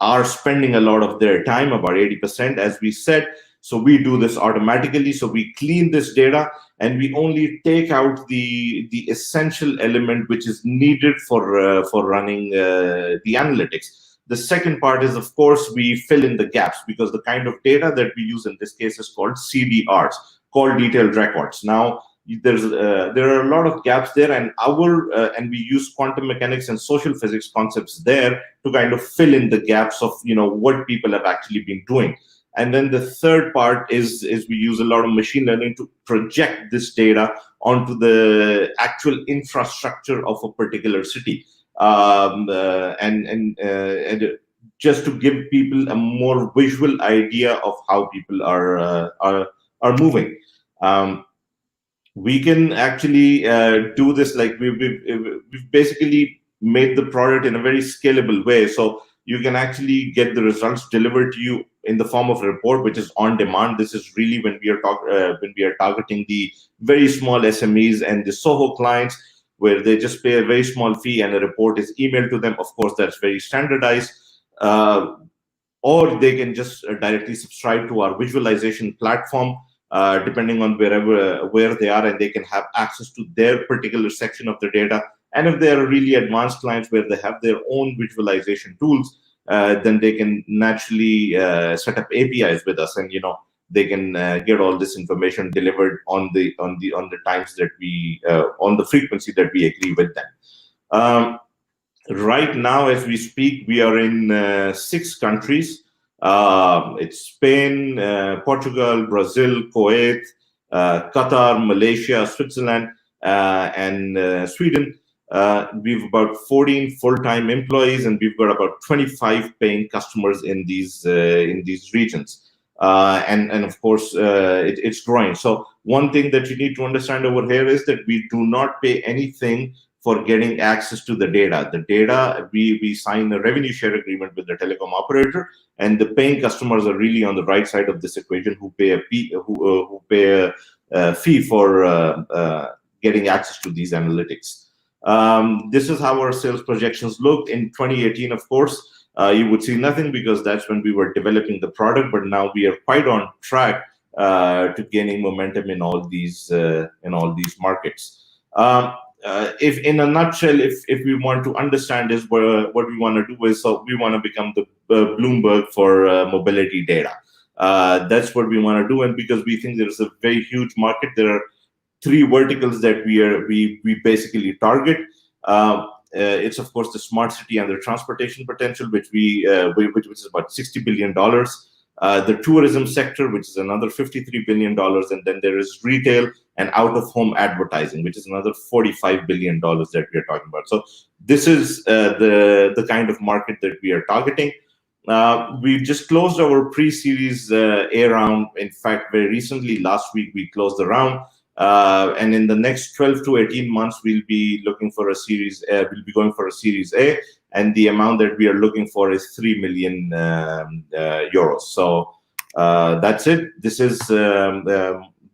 are spending a lot of their time, about 80%, as we said. So we do this automatically. So we clean this data, and we only take out the essential element which is needed for running the analytics. The second part is, of course, we fill in the gaps, because the kind of data that we use in this case is called CDRs, called detailed records. Now, there are a lot of gaps there, and and we use quantum mechanics and social physics concepts there to kind of fill in the gaps of what people have actually been doing. And then the third part is we use a lot of machine learning to project this data onto the actual infrastructure of a particular city, and just to give people a more visual idea of how people are moving. We can actually do this, like we've basically made the product in a very scalable way, so you can actually get the results delivered to you in the form of a report, which is on demand. This is really when we are targeting the very small SMEs and the SOHO clients, where they just pay a very small fee and a report is emailed to them. Of course, that's very standardized. Or they can just directly subscribe to our visualization platform, depending on where they are, and they can have access to their particular section of the data. And if they are really advanced clients where they have their own visualization tools, then they can naturally set up APIs with us, and they can get all this information delivered on the times that we on the frequency that we agree with them. Right now, as we speak, we are in 6 countries. It's Spain, Portugal, Brazil, Kuwait, Qatar, Malaysia, Switzerland, and Sweden. We've about 14 full-time employees, and we've got about 25 paying customers in these regions. And of course, it's growing. So one thing that you need to understand over here is that we do not pay anything for getting access to the data. The data, we sign a revenue share agreement with the telecom operator, and the paying customers are really on the right side of this equation, who pay a fee for getting access to these analytics. This is how our sales projections looked in 2018. Of course, you would see nothing because that's when we were developing the product, but now we are quite on track to gaining momentum in all these markets. If in a nutshell, if we want to understand is what we want to do is, so we want to become the Bloomberg for mobility data. That's what we want to do, and because we think there's a very huge market, there are 3 verticals that we basically target. It's of course the smart city and the transportation potential, which is about $60 billion. The tourism sector, which is another $53 billion, and then there is retail and out-of-home advertising, which is another $45 billion that we are talking about. So this is the kind of market that we are targeting. We just closed our pre-series A round. In fact, very recently, last week, we closed the round. And in the next 12 to 18 months, we'll be looking for a series. We'll be going for a Series A, and the amount that we are looking for is 3 million euros. So that's it. This is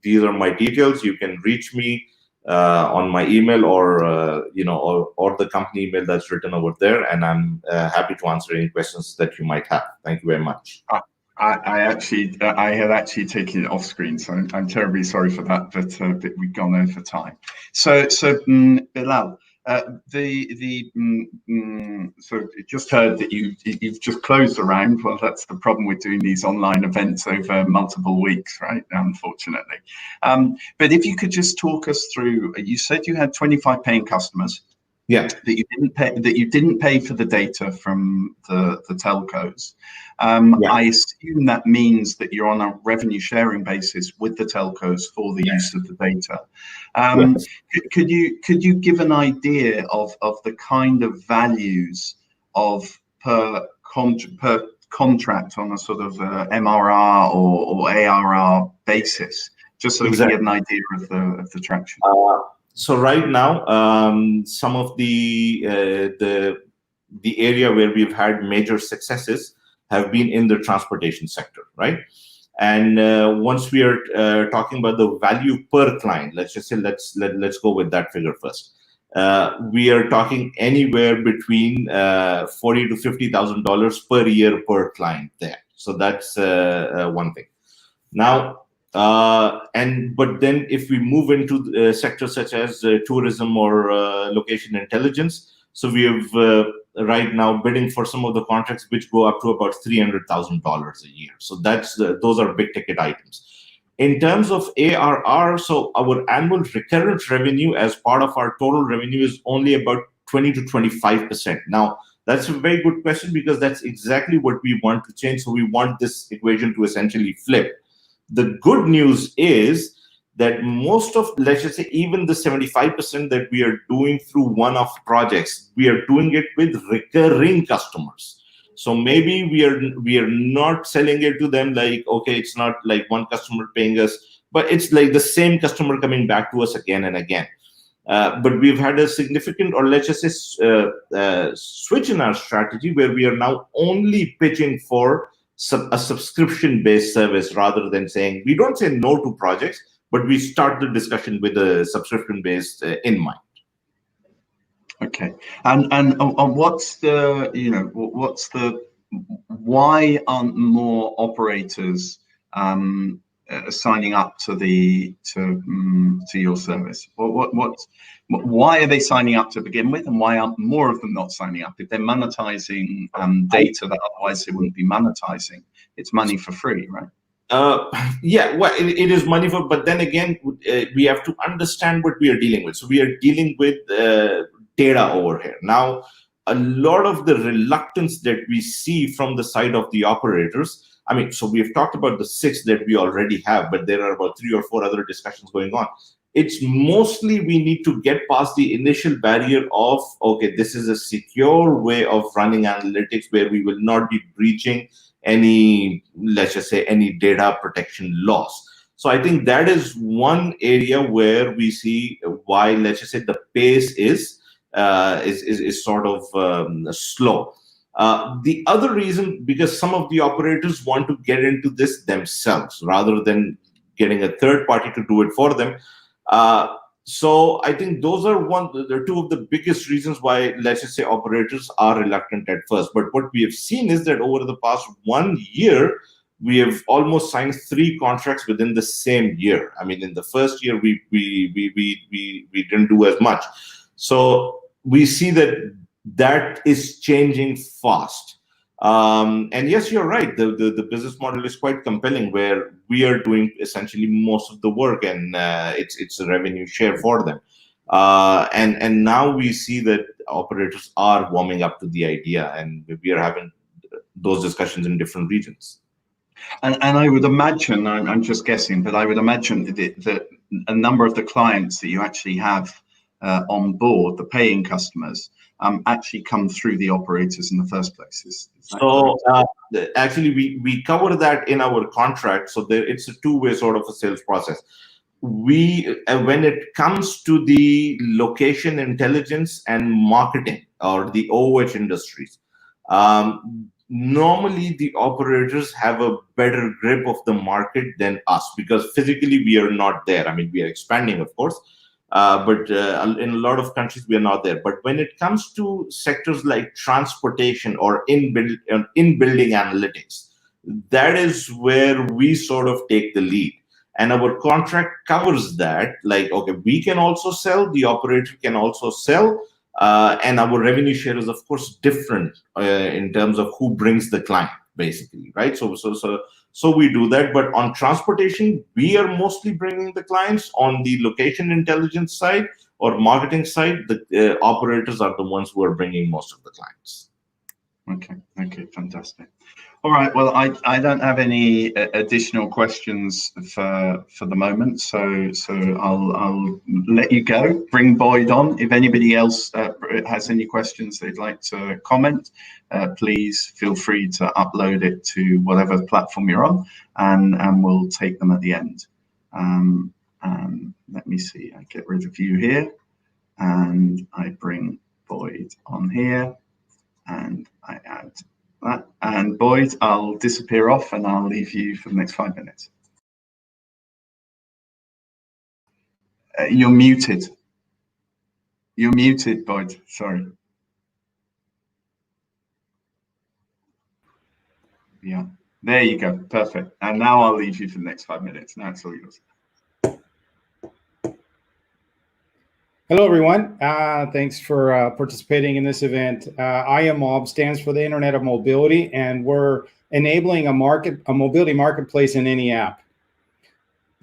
these are my details. You can reach me on my email or the company email that's written over there, and I'm happy to answer any questions that you might have. Thank you very much. I had actually taken it off screen, so I'm terribly sorry for that, but we've gone over time. So Bilal, so just heard that you've just closed the round. Well, that's the problem with doing these online events over multiple weeks, right? Unfortunately. But if you could just talk us through, you said you had 25 paying customers. Yeah. That you didn't pay for the data from the telcos. Yeah. I assume that means that you're on a revenue sharing basis with the telcos for the use of the data. Yes. Could you give an idea of the kind of values of per contract on a sort of MRR or ARR basis, just so we can get an idea of the traction? So right now, some of the area where we've had major successes have been in the transportation sector, right? And once we are talking about the value per client, let's just say let's go with that figure first. We are talking anywhere between $40,000 to $50,000 per year per client there. So that's one thing. Now. But then if we move into sectors such as tourism or location intelligence, so we have right now bidding for some of the contracts which go up to about $300,000 a year. So those are big ticket items. In terms of ARR, so our annual recurrent revenue as part of our total revenue is only about 20 to 25%. Now, that's a very good question, because that's exactly what we want to change. So we want this equation to essentially flip. The good news is that most of, let's just say, even the 75% that we are doing through one-off projects, we are doing it with recurring customers. So maybe we are not selling it to them like, okay, it's not like one customer paying us, but it's like the same customer coming back to us again and again. But we've had a significant, or let's just say, switch in our strategy, where we are now only pitching for a subscription-based service, rather than saying, we don't say no to projects, but we start the discussion with a subscription-based in mind. Okay, and what's the, why aren't more operators signing up to your service? Why are they signing up to begin with, and why aren't more of them not signing up? If they're monetizing data that otherwise they wouldn't be monetizing, it's money for free, right? Yeah, well, it is money for, but then again, we have to understand what we are dealing with. So we are dealing with data over here. Now, a lot of the reluctance that we see from the side of the operators, I mean, so we've talked about the 6 that we already have, but there are about 3 or 4 other discussions going on. It's mostly we need to get past the initial barrier of, okay, this is a secure way of running analytics where we will not be breaching any, let's just say, any data protection laws. So I think that is one area where we see why, let's just say, the pace is sort of slow. The other reason, because some of the operators want to get into this themselves rather than getting a third party to do it for them. So I think those are 2 of the biggest reasons why, let's just say, operators are reluctant at first. But what we have seen is that over the past 1 year, we have almost signed 3 contracts within the same year. I mean, in the first year, we didn't do as much. So we see that is changing fast. And yes, you're right. The business model is quite compelling, where we are doing essentially most of the work, and it's a revenue share for them. And now we see that operators are warming up to the idea, and we are having those discussions in different regions. And I would imagine, I'm just guessing, but I would imagine that a number of the clients that you actually have on board, the paying customers, actually come through the operators in the first place. Is so actually, we cover that in our contract. So it's a 2-way sort of a sales process. We, when it comes to the location intelligence and marketing, or the OOH industries, normally the operators have a better grip of the market than us, because physically we are not there. I mean, we are expanding, of course. But in a lot of countries, we are not there. But when it comes to sectors like transportation or in-building analytics, that is where we sort of take the lead. And our contract covers that. Like, okay, we can also sell, the operator can also sell, and our revenue share is, of course, different in terms of who brings the client, basically, right? So we do that. But on transportation, we are mostly bringing the clients. On the location intelligence side or marketing side, the operators are the ones who are bringing most of the clients. Okay, fantastic. All right, well, I don't have any additional questions for the moment, so I'll let you go. Bring Boyd on. If anybody else has any questions they'd like to comment, please feel free to upload it to whatever platform you're on, and we'll take them at the end. Let me see, I get rid of you here, and I bring Boyd on here, and I add that. And Boyd, I'll disappear off and I'll leave you for the next 5 minutes. You're muted. You're muted, Boyd, sorry. Yeah, there you go, perfect. And now I'll leave you for the next 5 minutes. Now it's all yours. Hello, everyone. Thanks for participating in this event. Iomob stands for the Internet of Mobility, and we're enabling a mobility marketplace in any app.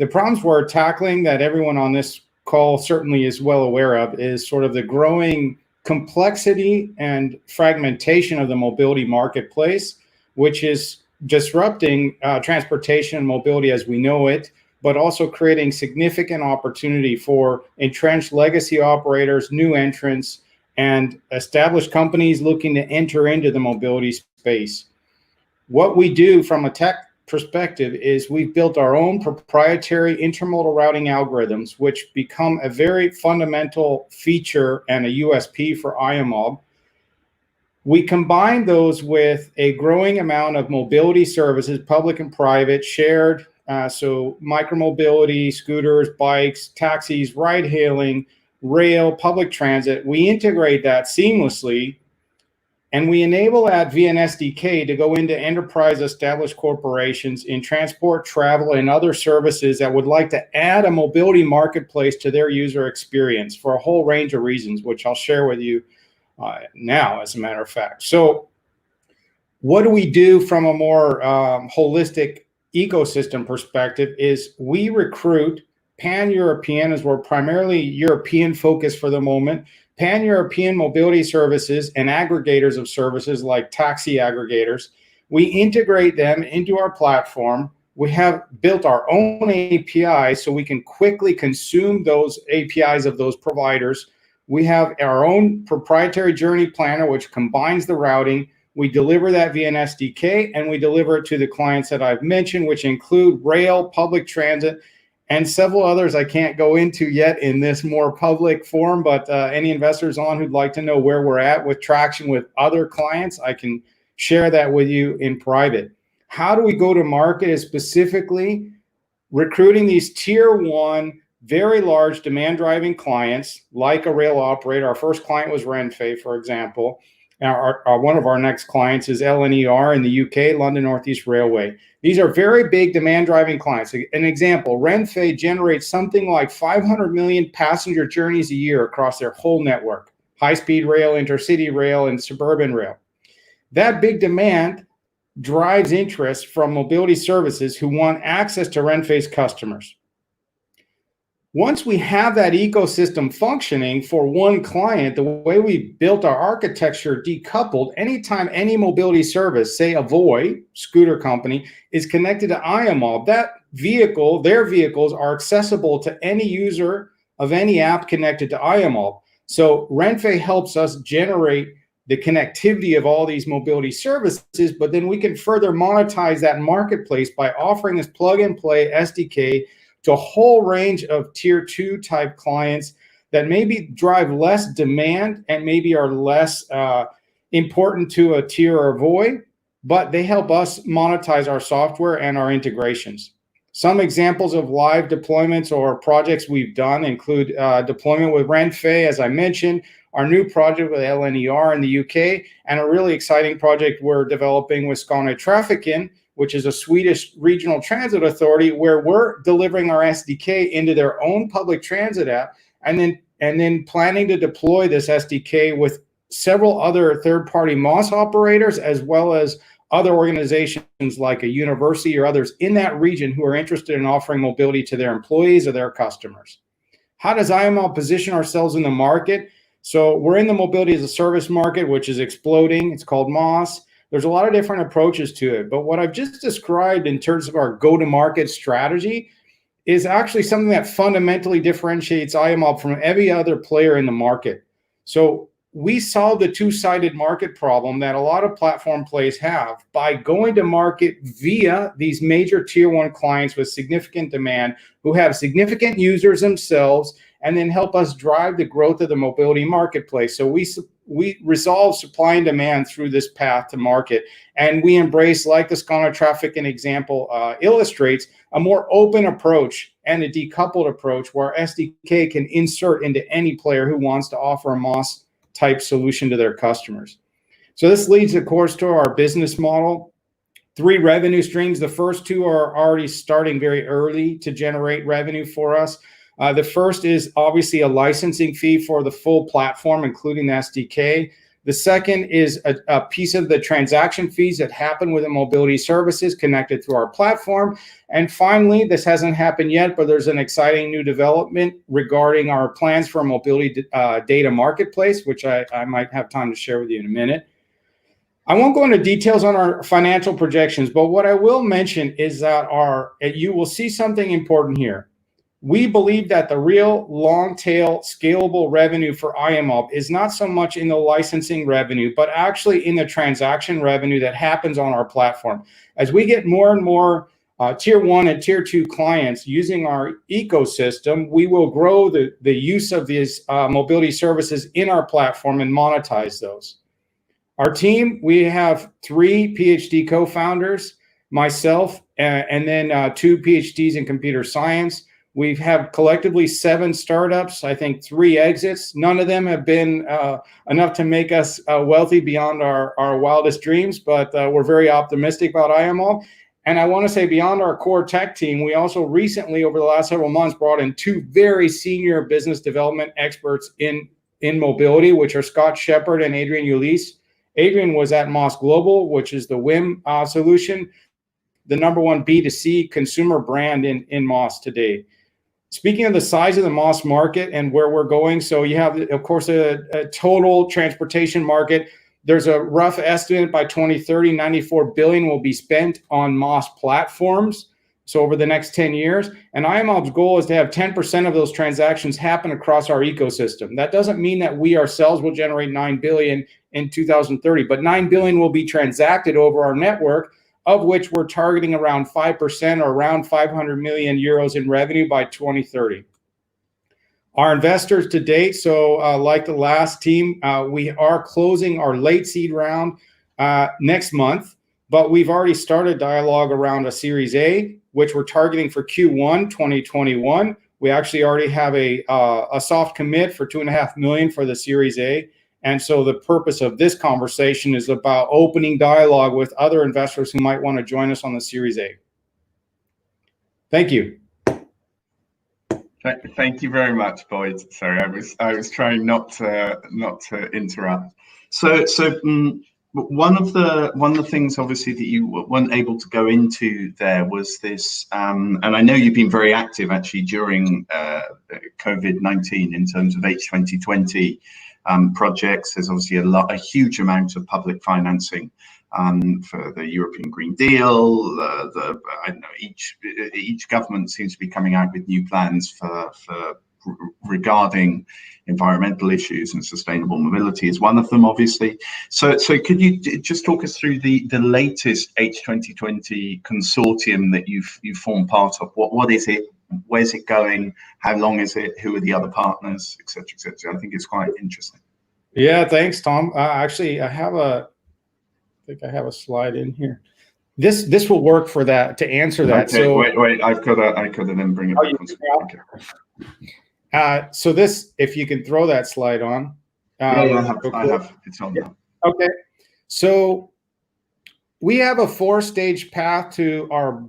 The problems we're tackling that everyone on this call certainly is well aware of is sort of the growing complexity and fragmentation of the mobility marketplace, which is disrupting transportation and mobility as we know it, but also creating significant opportunity for entrenched legacy operators, new entrants, and established companies looking to enter into the mobility space. What we do from a tech perspective is we've built our own proprietary intermodal routing algorithms, which become a very fundamental feature and a USP for Iomob. We combine those with a growing amount of mobility services, public and private, shared, so micromobility, scooters, bikes, taxis, ride hailing, rail, public transit. We integrate that seamlessly, and we enable that via an SDK to go into enterprise established corporations in transport, travel, and other services that would like to add a mobility marketplace to their user experience for a whole range of reasons, which I'll share with you now, as a matter of fact. So what do we do from a more holistic ecosystem perspective is we recruit pan-European, as we're primarily European focused for the moment, pan-European mobility services and aggregators of services like taxi aggregators. We integrate them into our platform. We have built our own API so we can quickly consume those APIs of those providers. We have our own proprietary journey planner, which combines the routing. We deliver that via an SDK, and we deliver it to the clients that I've mentioned, which include rail, public transit, and several others I can't go into yet in this more public forum, but any investors on who'd like to know where we're at with traction with other clients, I can share that with you in private. How do we go to market is specifically recruiting these tier one, very large demand driving clients like a rail operator. Our first client was Renfe, for example. One of our next clients is LNER in the UK, London Northeast Railway. These are very big demand driving clients. An example, Renfe generates something like 500 million passenger journeys a year across their whole network, high-speed rail, intercity rail, and suburban rail. That big demand drives interest from mobility services who want access to Renfe's customers. Once we have that ecosystem functioning for one client, the way we built our architecture decoupled, anytime any mobility service, say a Voi scooter company, is connected to Iomob, that vehicle, their vehicles are accessible to any user of any app connected to Iomob. So Renfe helps us generate the connectivity of all these mobility services, but then we can further monetize that marketplace by offering this plug and play SDK to a whole range of tier two type clients that maybe drive less demand and maybe are less important to a tier or Voi, but they help us monetize our software and our integrations. Some examples of live deployments or projects we've done include deployment with Renfe, as I mentioned, our new project with LNER in the UK, and a really exciting project we're developing with Skånetrafiken, which is a Swedish regional transit authority, where we're delivering our SDK into their own public transit app, and then planning to deploy this SDK with several other third-party MOS operators, as well as other organizations like a university or others in that region who are interested in offering mobility to their employees or their customers. How does Iomob position ourselves in the market? So we're in the mobility as a service market, which is exploding. It's called MOS. There's a lot of different approaches to it, but what I've just described in terms of our go-to-market strategy is actually something that fundamentally differentiates Iomob from every other player in the market. So we solve the two-sided market problem that a lot of platform plays have by going to market via these major tier one clients with significant demand who have significant users themselves, and then help us drive the growth of the mobility marketplace. So we resolve supply and demand through this path to market, and we embrace, like the Skånetrafiken example illustrates, a more open approach and a decoupled approach where SDK can insert into any player who wants to offer a MOS type solution to their customers. So this leads, of course, to our business model. 3 revenue streams. The first 2 are already starting very early to generate revenue for us. The first is obviously a licensing fee for the full platform, including the SDK. The second is a piece of the transaction fees that happen within mobility services connected through our platform. And finally, this hasn't happened yet, but there's an exciting new development regarding our plans for a mobility data marketplace, which I might have time to share with you in a minute. I won't go into details on our financial projections, but what I will mention is that you will see something important here. We believe that the real long tail scalable revenue for Iomob is not so much in the licensing revenue, but actually in the transaction revenue that happens on our platform. As we get more and more tier 1 and tier 2 clients using our ecosystem, we will grow the use of these mobility services in our platform and monetize those. Our team, we have 3 PhD co-founders, myself, and then 2 PhDs in computer science. We have collectively 7 startups, I think 3 exits. None of them have been enough to make us wealthy beyond our wildest dreams, but we're very optimistic about Iomob. And I want to say beyond our core tech team, we also recently, over the last several months, brought in 2 very senior business development experts in mobility, which are Scott Shepard and Adrian Ulysse. Adrian was at Moss Global, which is the WIM solution, the #1 B2C consumer brand in Moss today. Speaking of the size of the Moss market and where we're going, so you have, of course, a total transportation market. There's a rough estimate by 2030, $94 billion will be spent on Moss platforms. So over the next 10 years, and Iomob's goal is to have 10% of those transactions happen across our ecosystem. That doesn't mean that we ourselves will generate $9 billion in 2030, but $9 billion will be transacted over our network, of which we're targeting around 5% or around 500 million euros in revenue by 2030. Our investors to date, so like the last team, we are closing our late seed round next month, but we've already started dialogue around a Series A, which we're targeting for Q1 2021. We actually already have a soft commit for $2.5 million for the Series A. And so the purpose of this conversation is about opening dialogue with other investors who might want to join us on the Series A. Thank you. Thank you very much, Boyd. Sorry, I was trying not to interrupt. So one of the things obviously that you weren't able to go into there was this, and I know you've been very active actually during COVID-19 in terms of H2020 projects. There's obviously a huge amount of public financing for the European Green Deal. I don't know, each government seems to be coming out with new plans for regarding environmental issues, and sustainable mobility is one of them, obviously. So could you just talk us through the latest H2020 consortium that you've formed part of? What is it? Where's it going? How long is it? Who are the other partners, et cetera, et cetera? I think it's quite interesting. Yeah, thanks, Tom. Actually, I think I have a slide in here. This will work for that, to answer that. Okay, so wait. I could then bring it back. Okay. So this, if you can throw that slide on. Yeah, I have. It's on now. Okay. So we have a 4-stage path to our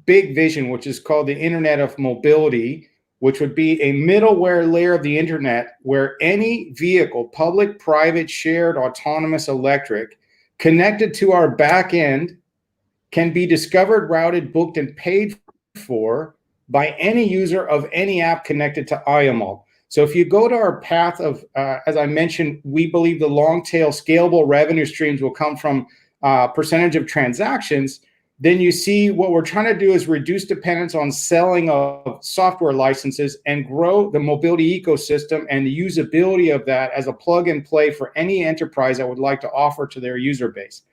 big vision, which is called the Internet of Mobility, which would be a middleware layer of the internet where any vehicle, public, private, shared, autonomous, electric, connected to our back end can be discovered, routed, booked, and paid for by any user of any app connected to Iomob. So if you go to our path of, as I mentioned, we believe the long tail scalable revenue streams will come from percentage of transactions. Then you see what we're trying to do is reduce dependence on selling of software licenses and grow the mobility ecosystem and the usability of that as a plug and play for any enterprise that would like to offer to their user base.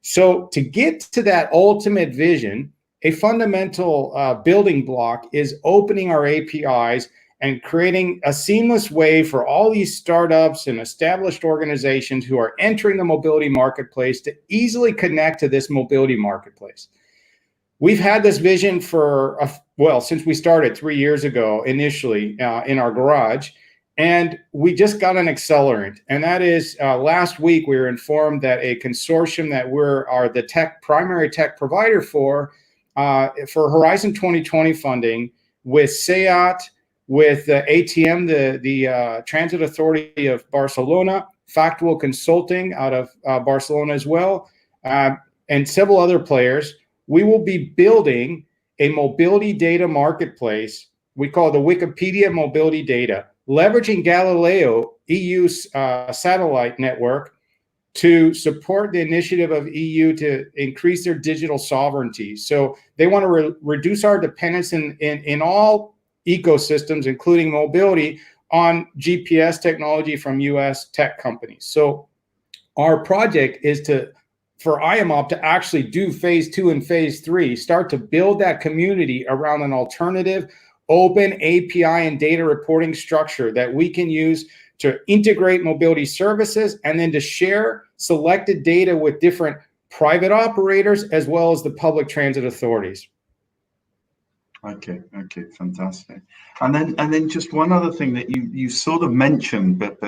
So to get to that ultimate vision, a fundamental building block is opening our APIs and creating a seamless way for all these startups and established organizations who are entering the mobility marketplace to easily connect to this mobility marketplace. We've had this vision for, since we started 3 years ago, initially in our garage, and we just got an accelerant. And that is last week, we were informed that a consortium that are the primary tech provider for Horizon 2020 funding with SEAT, with ATM, the Transit Authority of Barcelona, Factual Consulting out of Barcelona as well, and several other players. We will be building a mobility data marketplace. We call it the Wikipedia Mobility Data, leveraging Galileo, EU's satellite network, to support the initiative of EU to increase their digital sovereignty. So they want to reduce our dependence in all ecosystems, including mobility, on GPS technology from US tech companies. So our project is for Iomob to actually do phase 2 and phase 3, start to build that community around an alternative open API and data reporting structure that we can use to integrate mobility services and then to share selected data with different private operators as well as the public transit authorities. Okay, fantastic. And then just one other thing that you sort of mentioned, but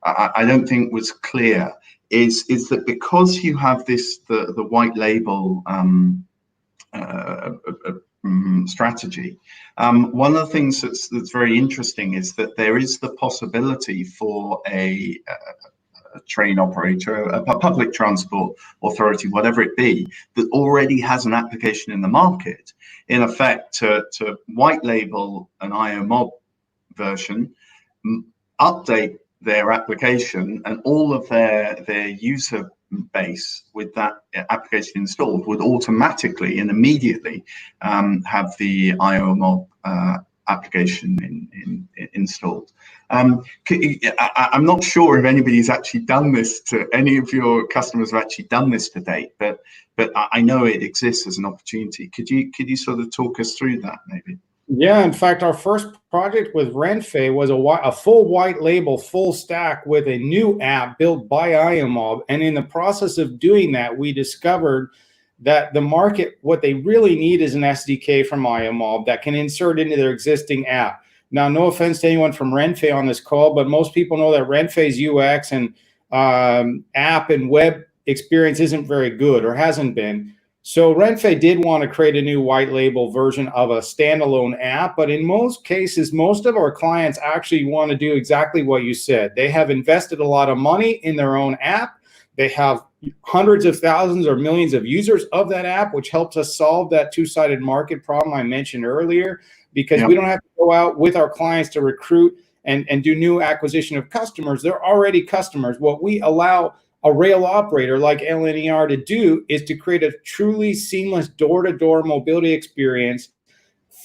I don't think was clear, is that because you have the white label strategy, one of the things that's very interesting is that there is the possibility for a train operator, a public transport authority, whatever it be, that already has an application in the market, in effect to white label an Iomob version, update their application, and all of their user base with that application installed would automatically and immediately have the Iomob application installed. I'm not sure if anybody's actually done this, to any of your customers have actually done this to date, but I know it exists as an opportunity. Could you sort of talk us through that maybe? Yeah, in fact, our first project with Renfe was a full white label, full stack with a new app built by Iomob. And in the process of doing that, we discovered that the market, what they really need is an SDK from Iomob that can insert into their existing app. Now, no offense to anyone from Renfe on this call, but most people know that Renfe's UX and app and web experience isn't very good or hasn't been. So Renfe did want to create a new white label version of a standalone app, but in most cases, most of our clients actually want to do exactly what you said. They have invested a lot of money in their own app. They have hundreds of thousands or millions of users of that app, which helps us solve that two-sided market problem I mentioned earlier, because we don't have to go out with our clients to recruit and do new acquisition of customers. They're already customers. What we allow a rail operator like LNER to do is to create a truly seamless door-to-door mobility experience,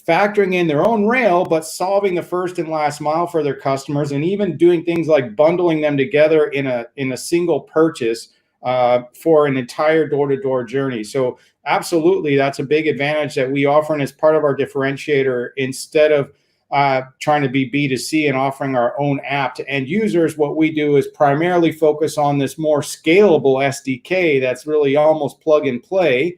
factoring in their own rail, but solving the first and last mile for their customers, and even doing things like bundling them together in a single purchase for an entire door-to-door journey. So absolutely, that's a big advantage that we offer, and as part of our differentiator, instead of trying to be B2C and offering our own app to end users, what we do is primarily focus on this more scalable SDK that's really almost plug and play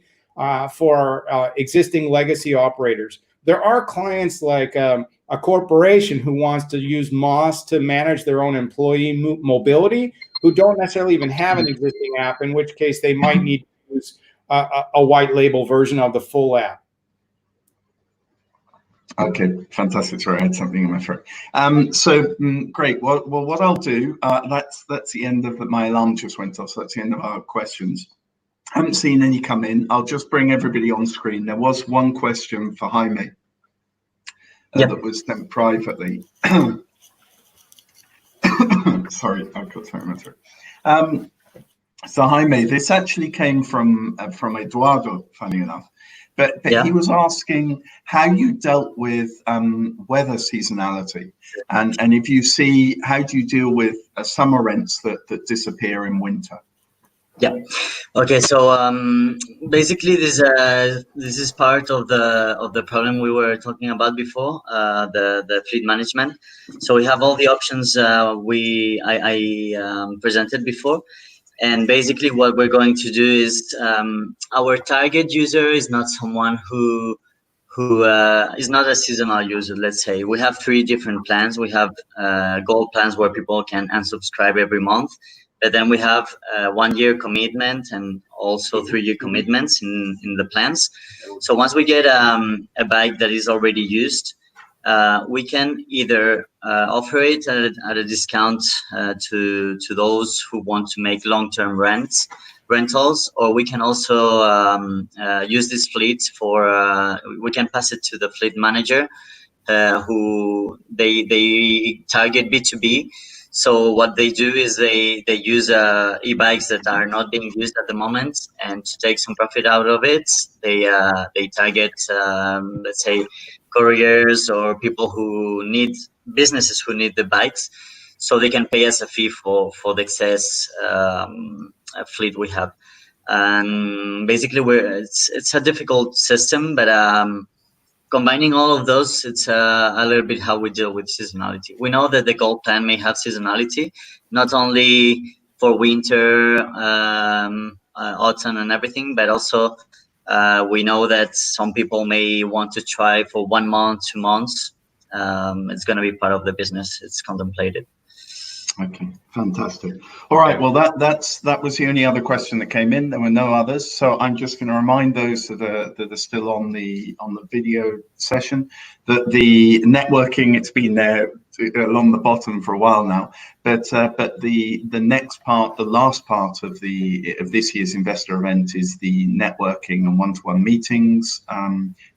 for existing legacy operators. There are clients like a corporation who wants to use MOS to manage their own employee mobility, who don't necessarily even have an existing app, in which case they might need to use a white label version of the full app. Okay, fantastic. Sorry, I had something in my throat. Great. Well, what I'll do, that's the end of my alarm just went off, so that's the end of our questions. I haven't seen any come in. I'll just bring everybody on screen. There was one question for Jaime that was sent privately. Sorry, I've got something in my throat. So Jaime, this actually came from Eduardo, funny enough. But he was asking how you dealt with weather seasonality, and if you see, how do you deal with summer rents that disappear in winter? Yeah. Okay. So basically, this is part of the problem we were talking about before, the fleet management. So we have all the options I presented before. And basically what we're going to do is our target user is not someone who is not a seasonal user, let's say. We have 3 different plans. We have gold plans where people can unsubscribe every month. But then we have 1-year commitment and also 3-year commitments in the plans. So once we get a bike that is already used, we can either offer it at a discount to those who want to make long-term rentals, or we can also use this fleet for, we can pass it to the fleet manager, who they target B2B. So what they do is they use e-bikes that are not being used at the moment, and to take some profit out of it, they target let's say couriers or people who need, businesses who need the bikes, so they can pay us a fee for the excess fleet we have. And basically, it's a difficult system, but combining all of those, it's a little bit how we deal with seasonality. We know that the gold plan may have seasonality, not only for winter, autumn and everything, but also we know that some people may want to try for 1 month, 2 months. It's going to be part of the business. It's contemplated. Okay, fantastic. All right, well, that was the only other question that came in. There were no others, so I'm just going to remind those that are still on the video session that the networking, it's been there along the bottom for a while now, but the next part, the last part of this year's investor event is the networking and one-to-one meetings,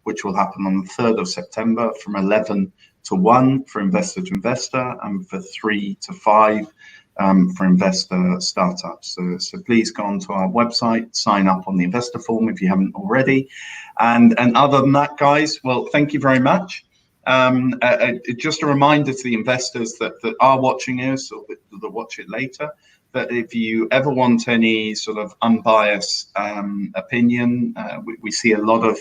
which will happen on the 3rd of September from 11 to 1 for investor to investor, and for 3 to 5 for investor startups. So please go onto our website, sign up on the investor form if you haven't already. And other than that, guys, well, thank you very much. Just a reminder to the investors that are watching us or that watch it later, that if you ever want any sort of unbiased opinion, we see a lot of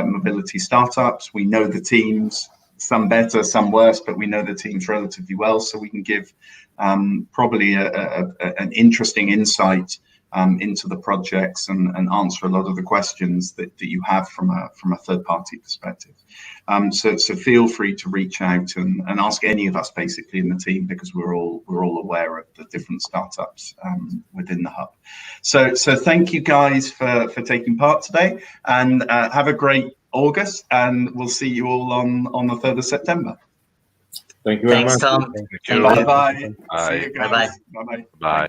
mobility startups. We know the teams, some better, some worse, but we know the teams relatively well, so we can give probably an interesting insight into the projects and answer a lot of the questions that you have from a third-party perspective. So feel free to reach out and ask any of us basically in the team, because we're all aware of the different startups within the hub. So thank you guys for taking part today, and have a great August, and we'll see you all on the 3rd of September. Thank you very Thanks, much. Tom. Thank you. Bye-bye. Bye. See you guys. Bye-bye. Bye.